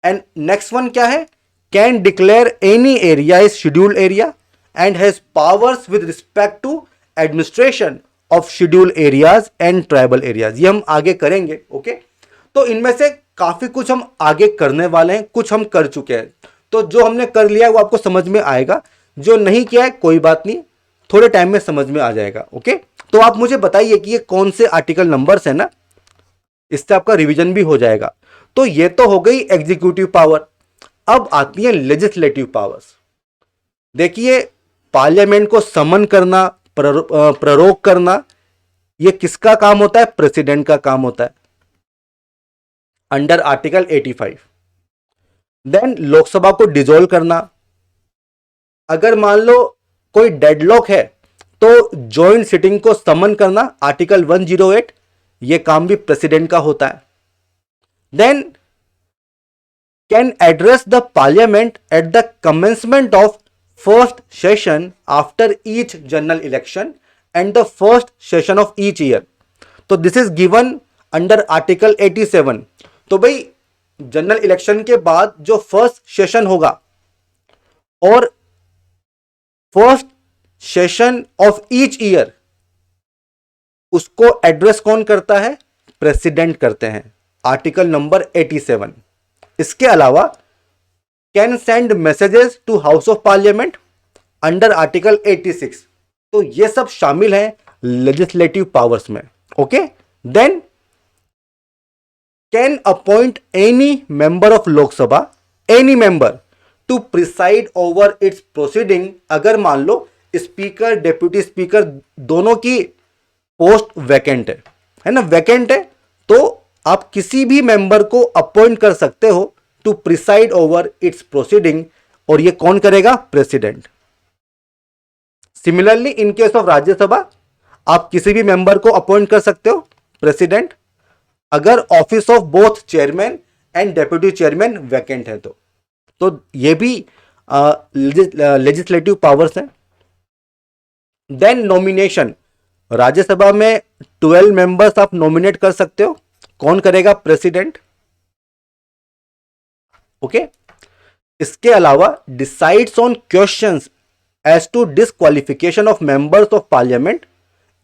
and next one क्या है, can declare any area is scheduled area and has powers with respect to administration of scheduled areas and tribal areas. ये हम आगे करेंगे। Okay, तो इनमें से काफी कुछ हम आगे करने वाले हैं, कुछ हम कर चुके हैं, तो जो हमने कर लिया है वो आपको समझ में आएगा, जो नहीं किया है कोई बात नहीं, थोड़े टाइम में समझ में आ जाएगा। ओके, तो आप मुझे बताइए कि ये कौन से आर्टिकल नंबर्स है ना, इससे आपका रिवीजन भी हो जाएगा। तो ये तो हो गई एग्जीक्यूटिव पावर। अब आती है लेजिस्लेटिव पावर्स। देखिए, पार्लियामेंट को समन करना, प्ररोग करना, ये किसका काम होता है? प्रेसिडेंट का काम होता है अंडर आर्टिकल 85। देन लोकसभा को डिसॉल्व करना। अगर मान लो कोई डेडलॉक है तो जॉइंट सिटिंग को समन करना, आर्टिकल 108, ये काम भी प्रेसिडेंट का होता है। Then can address the parliament at the commencement of first session after each general election and the first session of each year. तो this is given under article 87। तो भाई जनरल इलेक्शन के बाद जो फर्स्ट सेशन होगा और first session of each year, उसको address कौन करता है? प्रेसिडेंट करते हैं, आर्टिकल नंबर 87। इसके अलावा can send messages to house of parliament under article 86। तो ये सब शामिल है लेजिस्लेटिव पावर्स में। Okay, then can appoint any member of Lok Sabha, any member, to preside over its proceeding. अगर मान लो स्पीकर, डेप्यूटी स्पीकर दोनों की पोस्ट वैकेंट है ना, वैकेंट है, तो आप किसी भी मेंबर को अपॉइंट कर सकते हो to preside over its proceeding, और ये कौन करेगा? President. Similarly in case of Rajya Sabha, आप किसी भी मेंबर को अपॉइंट कर सकते हो, प्रेसिडेंट, अगर office of both chairman and deputy chairman vacant है तो ये भी लेजिस्लेटिव पावर्स हैं। देन नॉमिनेशन, राज्यसभा में 12 मेंबर्स आप नॉमिनेट कर सकते हो, कौन करेगा? प्रेसिडेंट। ओके, इसके अलावा decides on questions as to disqualification of members of parliament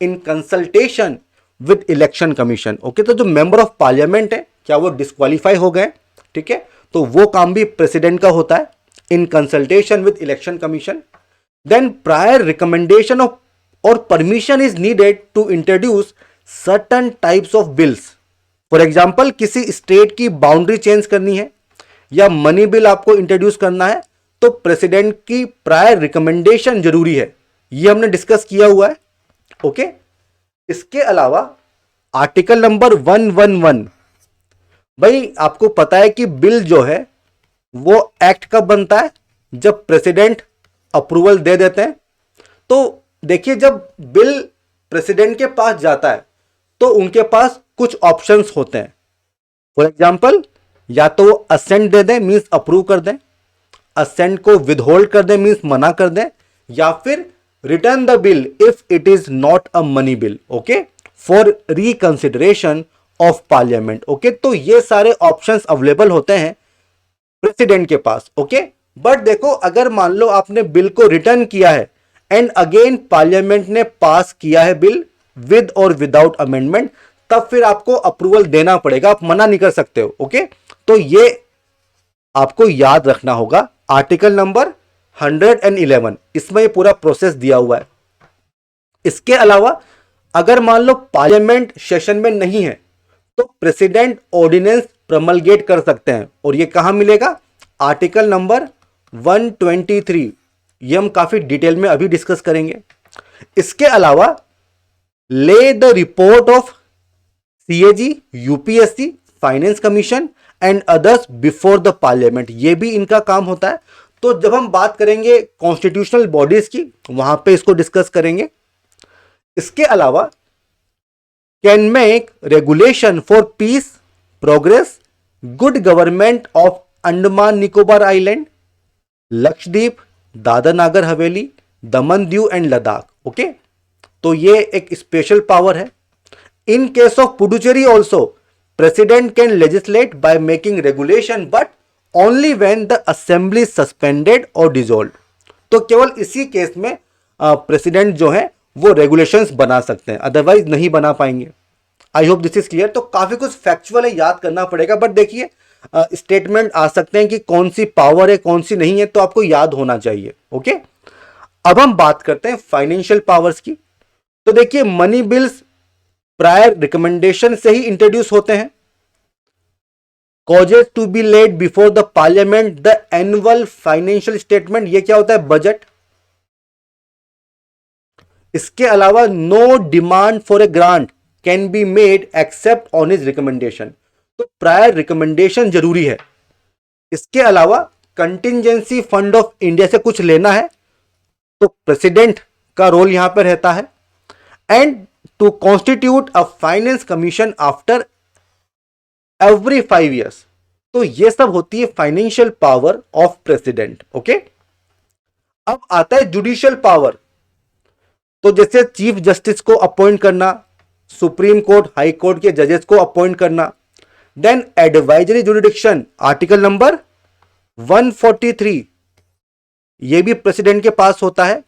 in consultation with election commission. Okay, तो जो मेंबर ऑफ पार्लियामेंट है, क्या वो डिस्क्वालीफाई हो गए? ठीक है, तो वो काम भी प्रेसिडेंट का होता है in consultation with election commission. Then prior recommendation of और permission is needed to introduce certain types of bills. For example, किसी स्टेट की बाउंड्री चेंज करनी है या मनी बिल आपको इंट्रोड्यूस करना है, तो प्रेसिडेंट की प्रायर रिकमेंडेशन जरूरी है, ये हमने डिस्कस किया हुआ है। ओके, इसके अलावा आर्टिकल नंबर 111, भाई आपको पता है कि बिल जो है वो एक्ट कब बनता है? जब प्रेसिडेंट अप्रूवल दे देते हैं। तो देखिए, जब बिल प्रेसिडेंट के पास जाता है तो उनके पास कुछ ऑप्शंस होते हैं। फॉर एग्जाम्पल, या तो वो असेंट दे दें, मीन्स अप्रूव कर दें, असेंट को विदहोल्ड कर दें, मीन्स मना कर दें, या फिर return the bill if it is not a money bill, okay, for reconsideration of parliament. Okay, तो ये सारे ऑप्शंस अवेलेबल होते हैं प्रेसिडेंट के पास। ओके, बट देखो, अगर मान लो आपने बिल को रिटर्न किया है एंड अगेन पार्लियामेंट ने पास किया है बिल विद और विदाउट अमेंडमेंट, तब फिर आपको अप्रूवल देना पड़ेगा, आप मना नहीं कर सकते हो। ओके, तो ये आपको याद रखना होगा, आर्टिकल नंबर 111, इसमें ये पूरा प्रोसेस दिया हुआ है। इसके अलावा अगर मान लो पार्लियामेंट सेशन में नहीं है तो प्रेसिडेंट ऑर्डिनेंस प्रमलगेट कर सकते हैं, और ये कहां मिलेगा? आर्टिकल नंबर 123, ये हम काफी डिटेल में अभी डिस्कस करेंगे। इसके अलावा ले the report of CAG, UPSC, finance commission and others before the parliament, ये भी इनका काम होता है। तो जब हम बात करेंगे कॉन्स्टिट्यूशनल बॉडीज की, वहां पे इसको डिस्कस करेंगे। इसके अलावा can make regulation for piece, progress, good government of Andaman Nicobar island, Lakshadweep, Dadar Nagar Haveli, Daman Diu and Ladakh. Okay, तो ये एक स्पेशल पावर है। In case of Puducherry also president can legislate by making regulation, but only when the assembly suspended और dissolve. तो केवल इसी case में president जो है वो रेगुलेशंस बना सकते हैं, अदरवाइज नहीं बना पाएंगे। आई होप दिस इज क्लियर। तो काफी कुछ फैक्चुअल है, याद करना पड़ेगा, बट देखिए स्टेटमेंट आ सकते हैं कि कौन सी पावर है कौन सी नहीं है, तो आपको याद होना चाहिए। ओके, अब हम बात करते हैं फाइनेंशियल पावर्स की। तो देखिए, मनी बिल्स प्रायर रिकमेंडेशन से ही इंट्रोड्यूस होते हैं। Causes to be laid before the parliament the annual financial statement, ये क्या होता है? बजट। इसके अलावा no demand for a grant can be made except on his recommendation, तो प्रायर रिकमेंडेशन जरूरी है। इसके अलावा कंटिजेंसी फंड ऑफ इंडिया से कुछ लेना है तो प्रेसिडेंट का रोल यहां पर रहता है। And to constitute a finance commission after every 5 years, तो ये सब होती है financial power of president. Okay, अब आता है जुडिशियल पावर। तो जैसे चीफ जस्टिस को अपॉइंट करना, सुप्रीम कोर्ट हाई कोर्ट के जजेस को अपॉइंट करना। Then advisory jurisdiction, article number 143, ये भी प्रेसिडेंट के पास होता है।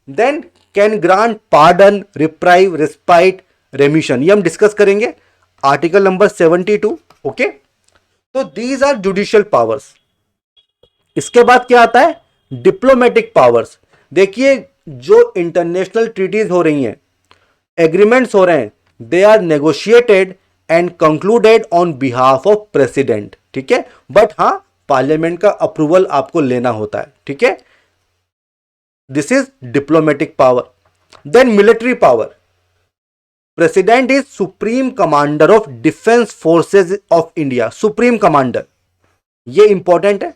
Then can grant pardon, reprieve, respite, remission, ये हम डिस्कस करेंगे, आर्टिकल नंबर 72। ओके, तो दीज आर जुडिशियल पावर्स। इसके बाद क्या आता है? Diplomatic powers. देखिए, जो इंटरनेशनल ट्रीटीज हो रही हैं, एग्रीमेंट्स हो रहे हैं, they are negotiated and concluded on behalf of president. ठीक है, बट हां, पार्लियामेंट का अप्रूवल आपको लेना होता है। ठीक है, this is diplomatic power. Then military power, president is supreme commander of defence forces of India, supreme commander, ये इंपॉर्टेंट है।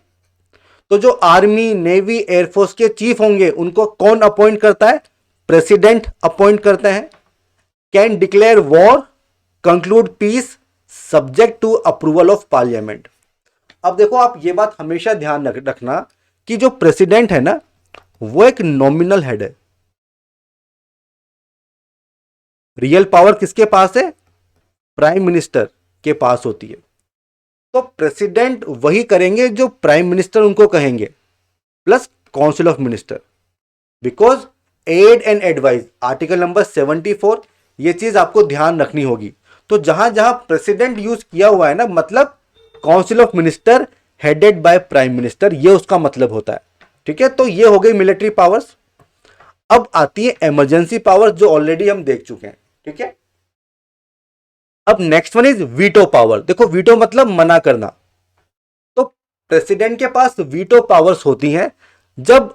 तो जो आर्मी, नेवी, एयरफोर्स के चीफ होंगे उनको कौन अपॉइंट करता है? प्रेसिडेंट अपॉइंट करते हैं। Can declare war, conclude peace, subject to approval of parliament. अब देखो, आप ये बात हमेशा ध्यान रखना कि जो प्रेसिडेंट है ना, वो एक नॉमिनल हेड है। रियल पावर किसके पास है? प्राइम मिनिस्टर के पास होती है। तो प्रेसिडेंट वही करेंगे जो प्राइम मिनिस्टर उनको कहेंगे, plus council of minister, because aid and advise, article number 74, ये चीज आपको ध्यान रखनी होगी। तो जहां जहां प्रेसिडेंट यूज किया हुआ है ना, मतलब council of minister headed by prime minister, ये उसका मतलब होता है। ठीक है, तो ये हो गई मिलिट्री पावर्स। अब आती है इमरजेंसी पावर्स, जो ऑलरेडी हम देख चुके हैं। ठीक है, अब next one is veto power. देखो, वीटो मतलब मना करना। तो प्रेसिडेंट के पास वीटो पावर्स होती हैं जब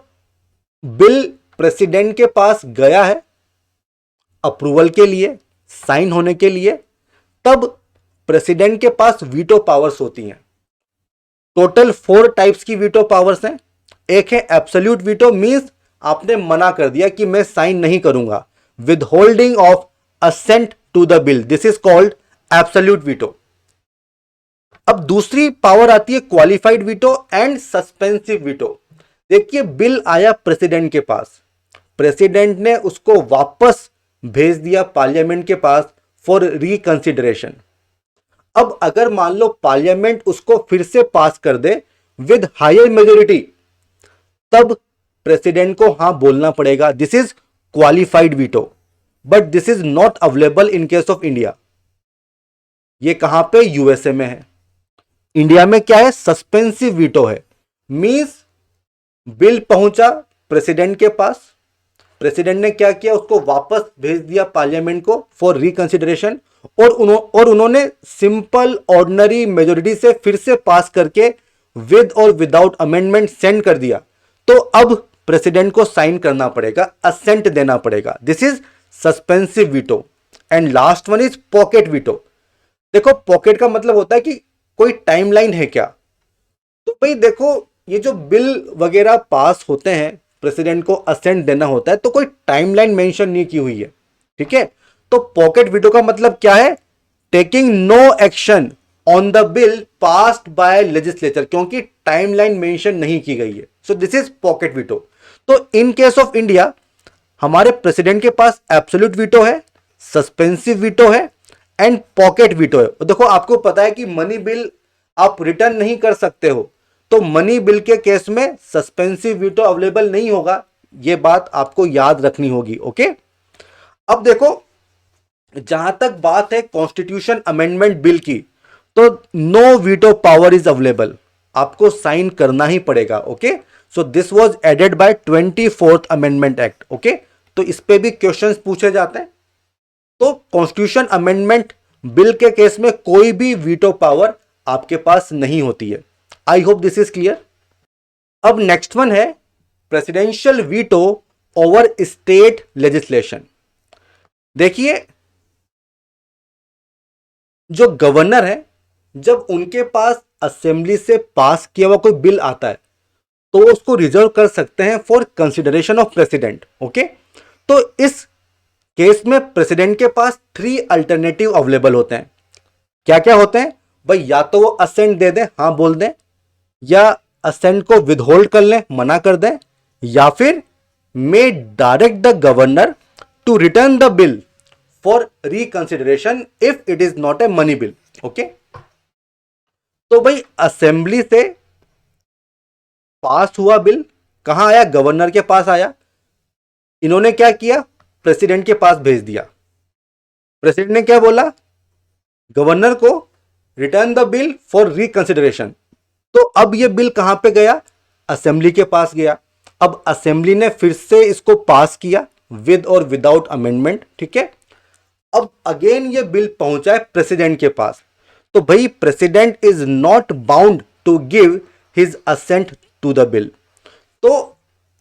बिल प्रेसिडेंट के पास गया है अप्रूवल के लिए, साइन होने के लिए, तब प्रेसिडेंट के पास वीटो पावर्स होती हैं। टोटल 4 टाइप्स की वीटो पावर्स हैं। एक है एब्सोल्यूट वीटो, मींस आपने मना कर दिया कि मैं साइन नहीं करूंगा, withholding of assent to the bill, this is called absolute veto. अब दूसरी पावर आती है qualified veto and suspensive veto. देखिए, बिल आया प्रेसिडेंट के पास, प्रेसिडेंट ने उसको वापस भेज दिया पार्लियामेंट के पास फॉर रिकंसिडरेशन। अब अगर मान लो पार्लियामेंट उसको फिर से पास कर दे विद हायर मेजोरिटी, तब प्रेसिडेंट को हां बोलना पड़ेगा, this is qualified veto. But this is not available in case of India. ये कहां पे? यूएसए में है। इंडिया में क्या है? सस्पेंसिव वीटो है। मींस बिल पहुंचा प्रेसिडेंट के पास, प्रेसिडेंट ने क्या किया? उसको वापस भेज दिया पार्लियामेंट को फॉर रिकंसिडरेशन, और उन्होंने सिंपल ऑर्डिनरी मेजोरिटी से फिर से पास करके विद और विदाउट अमेंडमेंट सेंड कर दिया। तो अब प्रेसिडेंट को साइन करना पड़ेगा, असेंट देना पड़ेगा। This is suspensive veto. And last one is pocket veto. देखो, पॉकेट का मतलब होता है कि कोई टाइमलाइन है क्या। तो भाई देखो, ये जो बिल वगैरह पास होते हैं, प्रेसिडेंट को असेंट देना होता है, तो कोई टाइमलाइन मेंशन नहीं की हुई है। ठीक है, तो पॉकेट वीटो का मतलब क्या है? Taking no action on the bill passed by legislature, क्योंकि टाइमलाइन मेंशन नहीं की गई है। So this is pocket veto. तो इन केस ऑफ इंडिया हमारे प्रेसिडेंट के पास एब्सोल्यूट वीटो है, सस्पेंसिव वीटो है एंड पॉकेट वीटो है। देखो, आपको पता है कि मनी बिल आप रिटर्न नहीं कर सकते हो, तो मनी बिल के केस में सस्पेंसिव वीटो अवेलेबल नहीं होगा। यह बात आपको याद रखनी होगी। ओके, अब देखो, जहां तक बात है कॉन्स्टिट्यूशन अमेंडमेंट बिल की, तो no veto power is available, आपको साइन करना ही पड़ेगा। Okay, so this was added by 24th amendment act. Okay, तो इस पे भी क्वेश्चंस पूछे जाते हैं। तो कॉन्स्टिट्यूशन अमेंडमेंट बिल के केस में कोई भी वीटो पावर आपके पास नहीं होती है। आई होप दिस इज क्लियर। अब नेक्स्ट वन है presidential veto over state legislation. देखिए, जो गवर्नर है, जब उनके पास असेंबली से पास किया हुआ कोई बिल आता है तो उसको रिजर्व कर सकते हैं for consideration of president. Okay, तो इस केस में प्रेसिडेंट के पास 3 अल्टरनेटिव अवेलेबल होते हैं। क्या क्या होते हैं भाई? या तो वो असेंट दे दें, हाँ बोल दें, या असेंट को विदहोल्ड कर लें, मना कर दें, या फिर may direct the governor to return the bill for reconsideration if it is not a money bill. Okay, तो भाई असेंबली से पास हुआ बिल कहां आया? गवर्नर के पास आया। इन्होंने क्या किया? प्रेसिडेंट के पास भेज दिया। प्रेसिडेंट ने क्या बोला? गवर्नर को return the bill for reconsideration. तो अब ये बिल कहां पे गया? असेंबली के पास गया। अब असेंबली ने फिर से इसको पास किया विद और विदाउट अमेंडमेंट। ठीक है, अब अगेन ये बिल पहुंचा है प्रेसिडेंट के पास। तो भाई president is not bound to give his assent to the bill. तो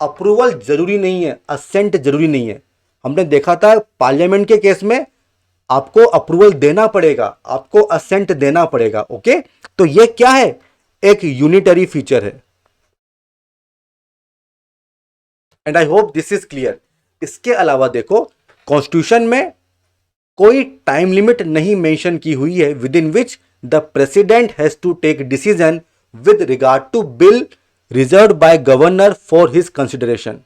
अप्रूवल जरूरी नहीं है, असेंट जरूरी नहीं है। हमने देखा था पार्लियामेंट के केस में आपको अप्रूवल देना पड़ेगा, आपको असेंट देना पड़ेगा। ओके, तो ये क्या है? एक यूनिटरी फीचर है। And I hope this is clear. इसके अलावा देखो, कॉन्स्टिट्यूशन में कोई टाइम लिमिट नहीं मेंशन की हुई है within which the president has to take decision with regard to bill reserve by governor for his consideration.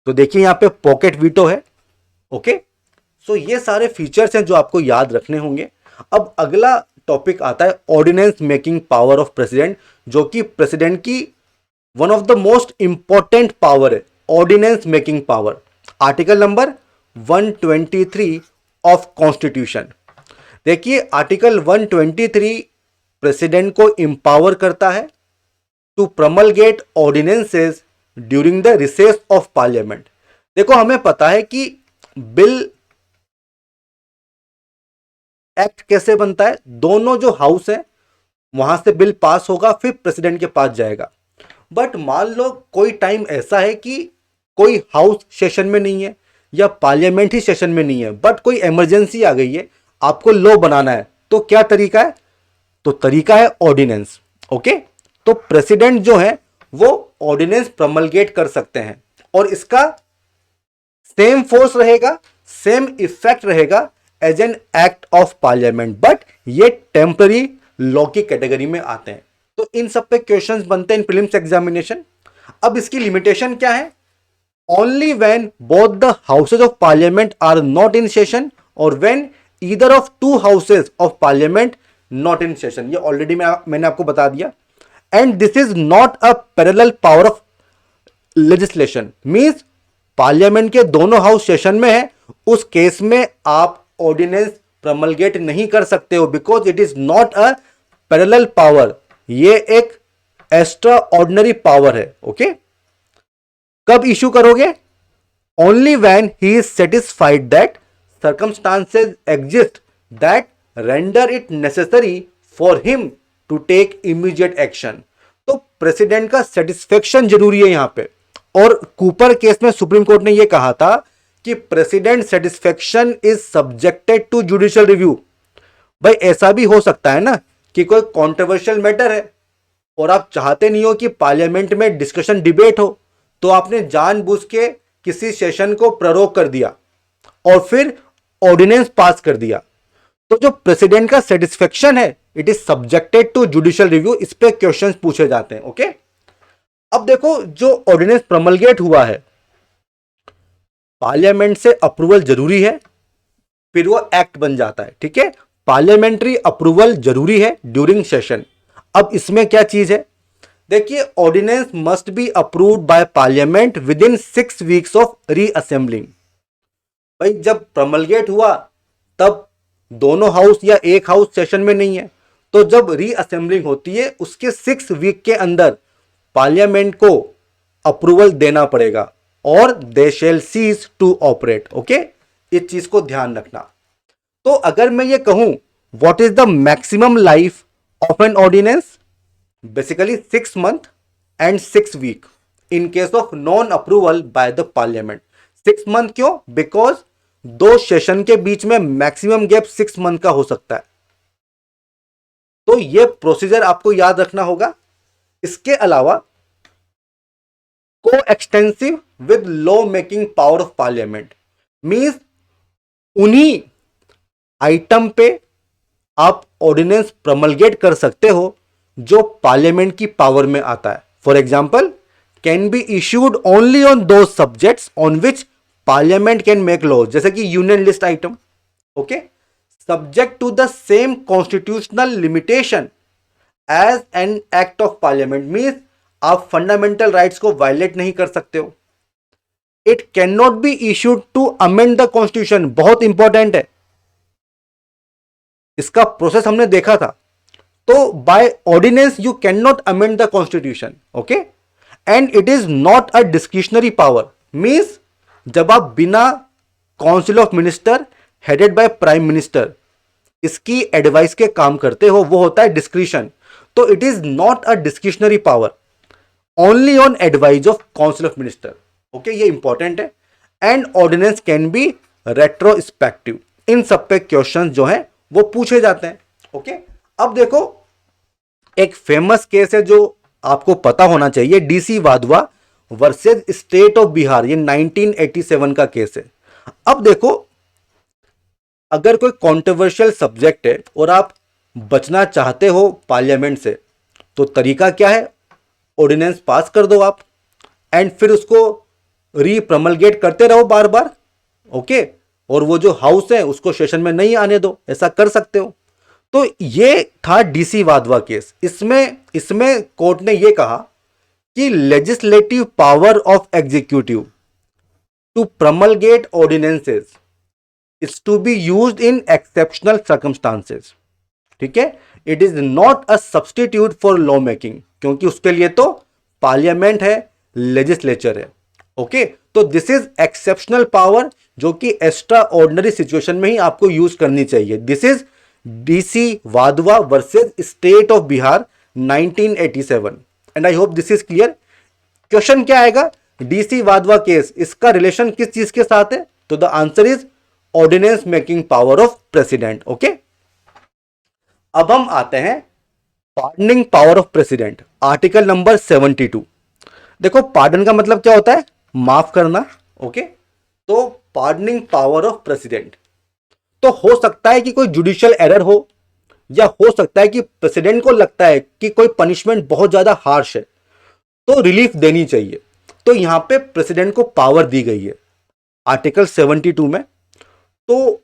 तो देखिए यहां पे पॉकेट वीटो है। ओके, सो ये सारे फीचर्स हैं जो आपको याद रखने होंगे। अब अगला टॉपिक आता है ordinance making power of president, जो कि प्रेसिडेंट की one of the most important power है, ordinance making power. Article number 123 of constitution. देखिए आर्टिकल 123 प्रेसिडेंट को इंपावर करता है to promulgate ordinances during the recess of parliament. देखो हमें पता है कि बिल एक्ट कैसे बनता है, दोनों जो हाउस है वहां से बिल पास होगा फिर प्रेसिडेंट के पास जाएगा। बट मान लो कोई टाइम ऐसा है कि कोई हाउस सेशन में नहीं है या पार्लियामेंट ही सेशन में नहीं है, बट कोई इमरजेंसी आ गई है, आपको लॉ बनाना है, तो क्या तरीका है? तो तरीका है ऑर्डिनेंस। ओके, तो प्रेसिडेंट जो है वो ऑर्डिनेंस प्रमलगेट कर सकते हैं और इसका सेम फोर्स रहेगा, सेम इफेक्ट रहेगा as an act of parliament, but ये टेम्पररी लॉ की कैटेगरी में आते हैं। तो इन सब पे क्वेश्चंस बनते हैं इन प्रीलिम्स एग्जामिनेशन। अब इसकी लिमिटेशन क्या है? Only when both the houses of parliament are not in session और when either of 2 houses of parliament not in session. ये ऑलरेडी मैंने आपको बता दिया। And this is not a parallel power of legislation, means parliament के दोनों house session में है, उस केस में आप ऑर्डिनेंस प्रमलगेट नहीं कर सकते हो, because it is not a parallel power. ये एक एक्स्ट्रा ऑर्डिनरी पावर है। ओके, कब इश्यू करोगे? Only when he is satisfied that circumstances exist that render it necessary for him to take immediate action. तो प्रेसिडेंट का satisfaction जरूरी है यहां पे। और कूपर केस में सुप्रीम कोर्ट ने यह कहा था कि president satisfaction is subjected to judicial review. भाई ऐसा भी हो सकता है ना कि कोई कंट्रोवर्शियल मैटर है और आप चाहते नहीं हो कि पार्लियामेंट में डिस्कशन डिबेट हो, तो आपने जानबूझ के किसी सेशन को प्ररोग कर दिया और फिर ऑर्डिनेंस पास कर दिया। तो जो प्रेसिडेंट का सेटिस्फेक्शन है it is subjected to judicial review. इस पे क्वेश्चंस पूछे जाते हैं। ओके, अब देखो जो ऑर्डिनेंस प्रमलगेट हुआ है, पार्लियामेंट से अप्रूवल जरूरी है, फिर वो एक्ट बन जाता है। ठीक है, पार्लियामेंट्री अप्रूवल जरूरी है ड्यूरिंग सेशन। अब इसमें क्या चीज है? देखिए ordinance must be approved by parliament within 6 weeks of reassembling. भाई जब प्रमलगेट हुआ तब दोनों हाउस या एक हाउस सेशन में नहीं है, तो जब रीअसेंबलिंग होती है उसके 6 वीक के अंदर पार्लियामेंट को अप्रूवल देना पड़ेगा और दे शैल सीज टू ऑपरेट। ओके, इस चीज को ध्यान रखना। तो अगर मैं ये कहूं what is the maximum life of an ordinance, basically 6 months and 6 weeks in case of non approval by the parliament. 6 months क्यों? बिकॉज 2 सेशन के बीच में मैक्सिमम गैप 6 months का हो सकता है। तो ये प्रोसीजर आपको याद रखना होगा। इसके अलावा को extensive with law making power of parliament means उन्हीं आइटम पे आप ऑर्डिनेंस प्रमलगेट कर सकते हो जो पार्लियामेंट की पावर में आता है। For example, can be issued only on दो subjects on which parliament can make law, जैसे कि union list item, okay, subject to the same constitutional limitation as an act of parliament means आप fundamental rights को violate नहीं कर सकते हो। It can not be issued to amend the constitution, बहुत important है, इसका प्रोसेस हमने देखा था। तो by ordinance you can not amend the constitution, okay, and it is not a discretionary power means जब आप बिना council of minister headed by prime minister इसकी एडवाइस के काम करते हो, वो होता है डिस्क्रिशन। तो it is not a discretionary power, only on advice of council of minister, okay, ये इंपॉर्टेंट है। And ordinance can be retrospective, इन सब पे क्वेश्चन जो है वो पूछे जाते हैं, ओके। अब देखो एक फेमस केस है जो आपको पता होना चाहिए, DC Wadhwa versus state of Bihar, ये 1987 का केस है। अब देखो अगर कोई कंट्रोवर्शियल सब्जेक्ट है और आप बचना चाहते हो पार्लियामेंट से, तो तरीका क्या है? ऑर्डिनेंस पास कर दो आप एंड फिर उसको रीप्रमलगेट करते रहो बार बार, ओके, और वो जो हाउस है उसको सेशन में नहीं आने दो, ऐसा कर सकते हो। तो ये था डीसी वाधवा केस। इसमें कोर्ट ने ये कहा कि legislative power of executive to promulgate ordinances is to be used in exceptional circumstances, ठीक है, it is not a substitute for law making, क्योंकि उसके लिए तो पार्लियामेंट है, लेजिस्लेचर है, ओके। तो दिस इज एक्सेप्शनल पावर जो कि एक्स्ट्रा ऑर्डिनरी सिचुएशन में ही आपको यूज करनी चाहिए। This is DC Wadhwa versus state of Bihar 1987 and I hope this is clear. Question क्या आएगा? डीसी वाधवा केस, इसका रिलेशन किस चीज के साथ है? तो the answer is ordinance making power of president, okay. अब हम आते हैं pardoning power of president, article number 72। देखो पार्डन का मतलब क्या होता है? माफ करना, ओके। तो पार्डनिंग पावर ऑफ प्रेसिडेंट, तो हो सकता है कि कोई जुडिशियल एरर हो, या हो सकता है कि प्रेसिडेंट को लगता है कि कोई पनिशमेंट बहुत ज्यादा हार्श है तो रिलीफ देनी चाहिए, तो यहां पे प्रेसिडेंट को पावर दी गई है आर्टिकल 72 में। तो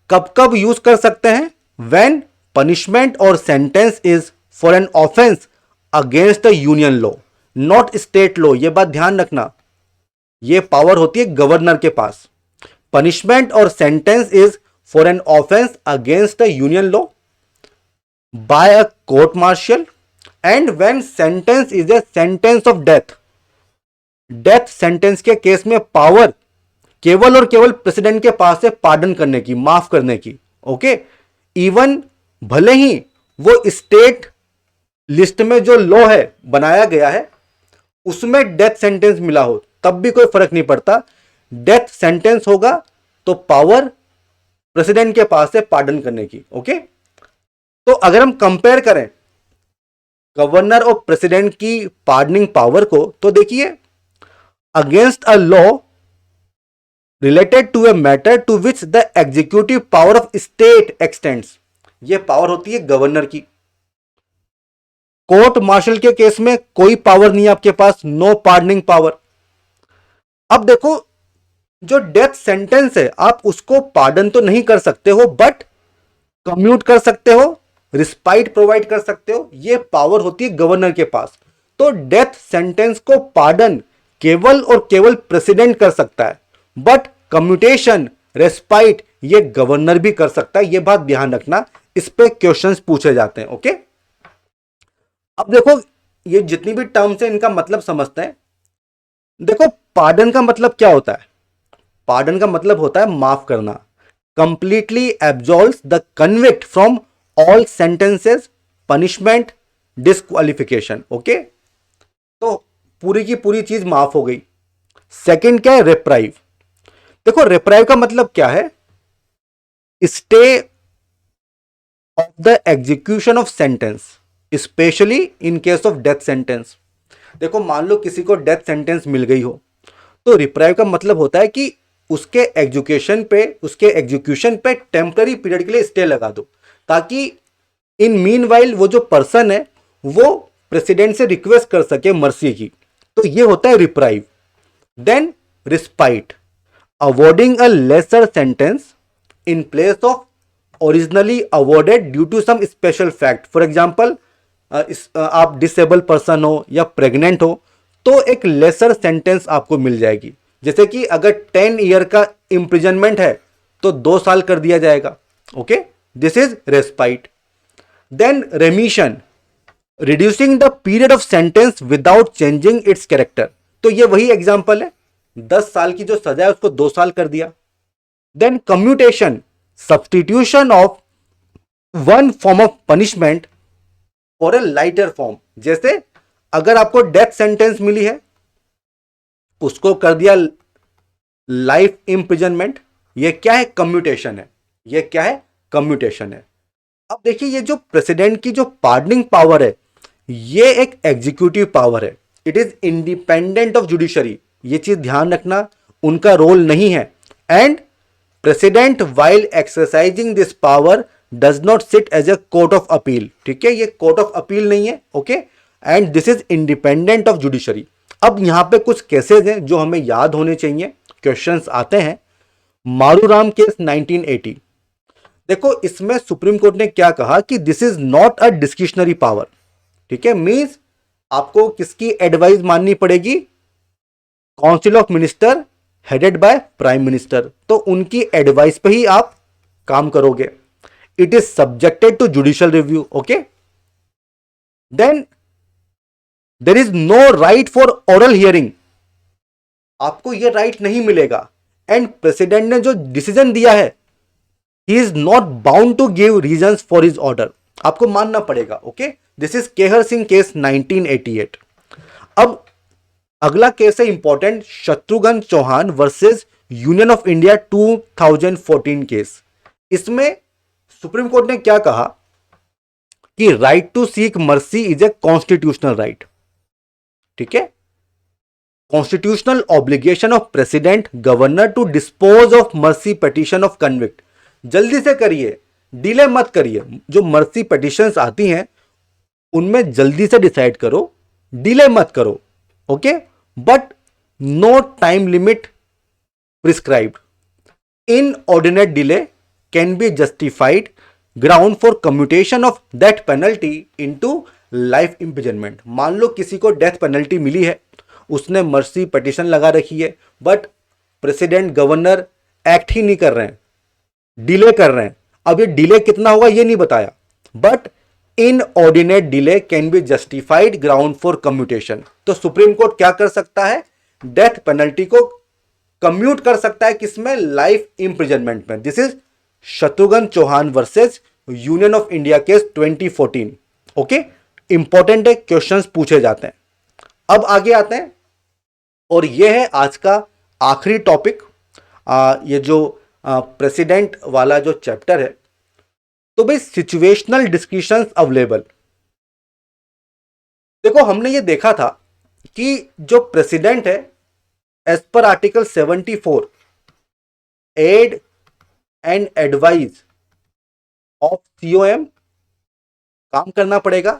कब कब यूज कर सकते हैं? व्हेन पनिशमेंट और sentence is for an offence against the union law, not state law, ये बात ध्यान रखना, ये पावर होती है गवर्नर के पास। पनिशमेंट और sentence is for an offence against the union law by a court martial and when sentence is a sentence of death. Death sentence के केस में पावर केवल और केवल प्रेसिडेंट के पास है पार्डन करने की, माफ करने की, ओके। इवन भले ही वो स्टेट लिस्ट में जो लॉ है बनाया गया है उसमें डेथ सेंटेंस मिला हो, तब भी कोई फर्क नहीं पड़ता। डेथ सेंटेंस होगा तो पावर प्रेसिडेंट के पास है पार्डन करने की, ओके। तो अगर हम कंपेयर करें गवर्नर और प्रेसिडेंट की पार्डनिंग पावर को, तो देखिए against a law related to a matter to which the executive power of state extends, ये पावर होती है गवर्नर की। कोर्ट मार्शल के केस में कोई पावर नहीं है आपके पास, नो पार्डनिंग पावर। अब देखो जो डेथ सेंटेंस है आप उसको पार्डन तो नहीं कर सकते हो, बट कम्यूट कर सकते हो, रिस्पाइट प्रोवाइड कर सकते हो, ये पावर होती है गवर्नर के पास। तो डेथ सेंटेंस को पार्डन केवल और केवल प्रेसिडेंट कर सकता है, बट कम्यूटेशन रेस्पाइट ये गवर्नर भी कर सकता है, ये बात ध्यान रखना, इस पे क्वेश्चंस पूछे जाते हैं, ओके। अब देखो ये जितनी भी टर्म्स हैं इनका मतलब समझते हैं। देखो पार्डन का मतलब क्या होता है? पार्डन का मतलब होता है माफ करना। Completely absolves the convict from all sentences, punishment, disqualification. Okay, तो पूरी की पूरी चीज माफ हो गई। सेकंड क्या है? रिप्राइव। देखो रिप्राइव का मतलब क्या है? Stay of the execution of sentence, specially in case of death sentence. देखो मान लो किसी को डेथ सेंटेंस मिल गई हो, तो रिप्राइव का मतलब होता है कि उसके एग्जीक्यूशन पे टेम्पररी पीरियड के लिए स्टे लगा दो, ताकि इन मीन वाइल वो जो पर्सन है वो प्रेसिडेंट से रिक्वेस्ट कर सके मर्सी की। तो ये होता है reprieve. Then respite, awarding a lesser sentence in place of originally awarded due to some special fact. For example, आप डिसेबल पर्सन हो या प्रेग्नेंट हो तो एक लेसर सेंटेंस आपको मिल जाएगी। जैसे कि अगर 10 ईयर का इंप्रिजनमेंट है तो 2 साल कर दिया जाएगा। Okay, this is respite. Then remission, reducing the period of sentence without changing its character. तो ये वही एग्जांपल है, 10 साल की जो सजा है उसको 2 साल कर दिया। Then commutation, substitution of one form of punishment for a lighter form. जैसे अगर आपको डेथ सेंटेंस मिली है, उसको कर दिया लाइफ इंप्रिजनमेंट। ये क्या है? कम्यूटेशन है। ये क्या है? कम्यूटेशन है। अब देखिए ये जो प्रेसिडेंट की जो पार्डनिंग पावर है, ये एक एग्जीक्यूटिव पावर है। It is independent of judiciary. ये चीज ध्यान रखना, उनका रोल नहीं है। And president while exercising this power does not sit as a court of appeal. ठीक है, ये कोर्ट ऑफ अपील नहीं है। Okay, and this is independent of judiciary. अब यहां पे कुछ केसेस हैं जो हमें याद होने चाहिए। क्वेश्चंस आते हैं। मारूराम केस 1980। देखो इसमें सुप्रीम कोर्ट ने क्या कहा कि this is not a discretionary power. ठीक है, मींस आपको किसकी एडवाइस माननी पड़ेगी? Council of minister headed by prime minister. तो उनकी एडवाइस पे ही आप काम करोगे। It is subjected to judicial review. Okay, then there is no right for oral hearing. आपको यह राइट नहीं मिलेगा। एंड प्रेसिडेंट ने जो डिसीजन दिया है, he is not bound to give reasons for his order. आपको मानना पड़ेगा। Okay, this is Kehar Singh case 1988। अब अगला केस है important, Shatrughan Chauhan versus union of India 2014 case. इसमें सुप्रीम कोर्ट ने क्या कहा कि right to seek mercy is a constitutional right. ठीक है, constitutional obligation of president governor to dispose of mercy petition of convict. जल्दी से करिए, डिले मत करिए। जो मर्सी पिटीशंस आती हैं उनमें जल्दी से डिसाइड करो, डिले मत करो। Okay, but no time limit prescribed. Inordinate delay can be justified ground for commutation of that penalty into life imprisonment. मान लो किसी को डेथ पेनल्टी मिली है, उसने मर्सी पिटीशन लगा रखी है, बट प्रेसिडेंट गवर्नर एक्ट ही नहीं कर रहे हैं, डिले कर रहे हैं। अब ये डिले कितना होगा ये नहीं बताया, but inordinate delay can be justified ground for commutation. तो सुप्रीम कोर्ट क्या कर सकता है? डेथ पेनल्टी को कम्यूट कर सकता है किसमें? लाइफ इंप्रिजनमेंट में। This is Shatrughan Chauhan versus union of India case 2014। Okay, important है, क्वेश्चंस पूछे जाते हैं। अब आगे आते हैं और यह है आज का आखिरी टॉपिक, ये जो प्रेसिडेंट वाला जो चैप्टर है। तो भाई सिचुएशनल डिस्क्रिशंस अवेलेबल। देखो हमने ये देखा था कि जो प्रेसिडेंट है as per article 74 aid and advice of COM काम करना पड़ेगा।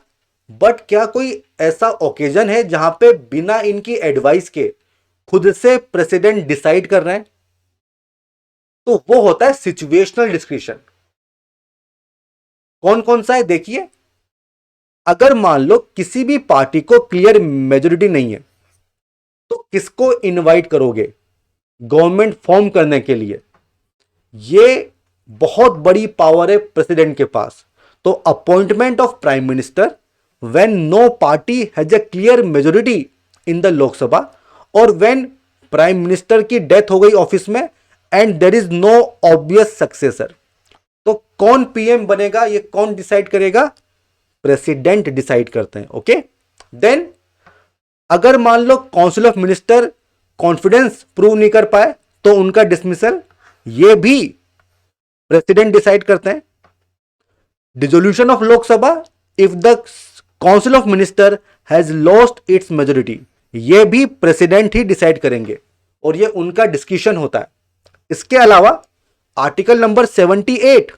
बट क्या कोई ऐसा ओकेजन है जहां पे बिना इनकी एडवाइस के खुद से प्रेसिडेंट डिसाइड कर रहे हैं? तो वो होता है सिचुएशनल डिस्क्रिशन। कौन कौन सा है देखिए। अगर मान लो किसी भी पार्टी को क्लियर मेजोरिटी नहीं है तो किसको इनवाइट करोगे गवर्नमेंट फॉर्म करने के लिए? ये बहुत बड़ी पावर है प्रेसिडेंट के पास। तो appointment of prime minister when no party has a clear majority in the Lok Sabha और when प्राइम मिनिस्टर की डेथ हो गई ऑफिस में and there is no obvious successor. तो कौन पीएम बनेगा ये कौन डिसाइड करेगा? प्रेसिडेंट डिसाइड करते हैं। ओके, देन अगर मान लो council of minister confidence prove नहीं कर पाए तो उनका डिसमिसल ये भी प्रेसिडेंट डिसाइड करते हैं। Dissolution of Lok Sabha if the council of minister has lost its majority, ये भी प्रेसिडेंट ही डिसाइड करेंगे और ये उनका डिस्कशन होता है। इसके अलावा article number 78,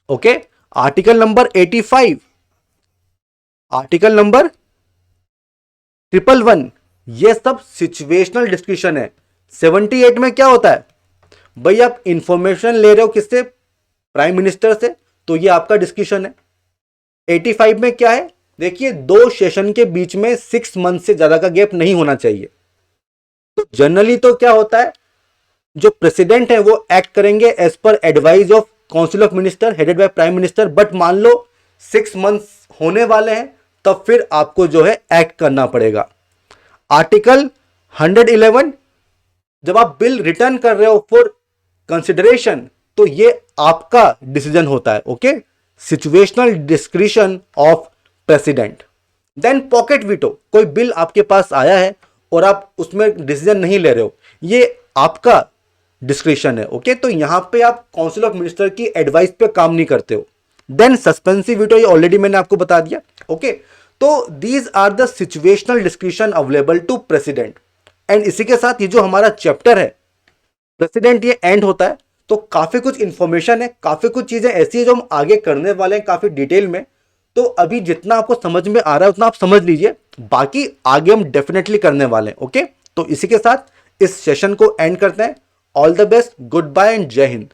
okay, article number 85, article number 111, ये सब सिचुएशनल डिस्कशन है। 78 में क्या होता है भाई, आप इंफॉर्मेशन ले रहे हो किससे? प्राइम मिनिस्टर से, तो ये आपका डिस्कशन है। 85 में क्या है? देखिए, 2 सेशन के बीच में 6 मंथ से ज्यादा का गैप नहीं होना चाहिए। तो जनरली तो क्या होता है, जो प्रेसिडेंट है वो एक्ट करेंगे as per advice of council of minister headed by prime minister, but मान लो 6 मंथ्स होने वाले हैं तब फिर आपको जो है एक्ट करना पड़ेगा। आर्टिकल 111, जब आप बिल रिटर्न कर रहे हो फॉर कंसिडरेशन तो ये आपका डिसीजन होता है। Okay, situational discretion of president. Then pocket veto, कोई बिल आपके पास आया है और आप उसमें डिसीजन नहीं ले रहे हो, ये आपका डिस्क्रिशन है। ओके, तो यहां पे आप काउंसिल ऑफ मिनिस्टर की एडवाइस पे काम नहीं करते हो। देन सस्पेंसिव वीटो, ये ऑलरेडी मैंने आपको बता दिया। ओके, तो these are the situational discretion available to president. And इसी के साथ ये जो हमारा चैप्टर है प्रेसिडेंट ये एंड होता है। तो काफी कुछ इंफॉर्मेशन है, काफी कुछ चीजें ऐसी है जो हम आगे करने वाले हैं काफी डिटेल में। तो अभी जितना आपको समझ में आ रहा है उतना आप समझ लीजिए, बाकी आगे हम डेफिनेटली करने वाले हैं। ओके, तो इसी के साथ इस सेशन को एंड करते हैं। All the best, good bye and जय हिंद।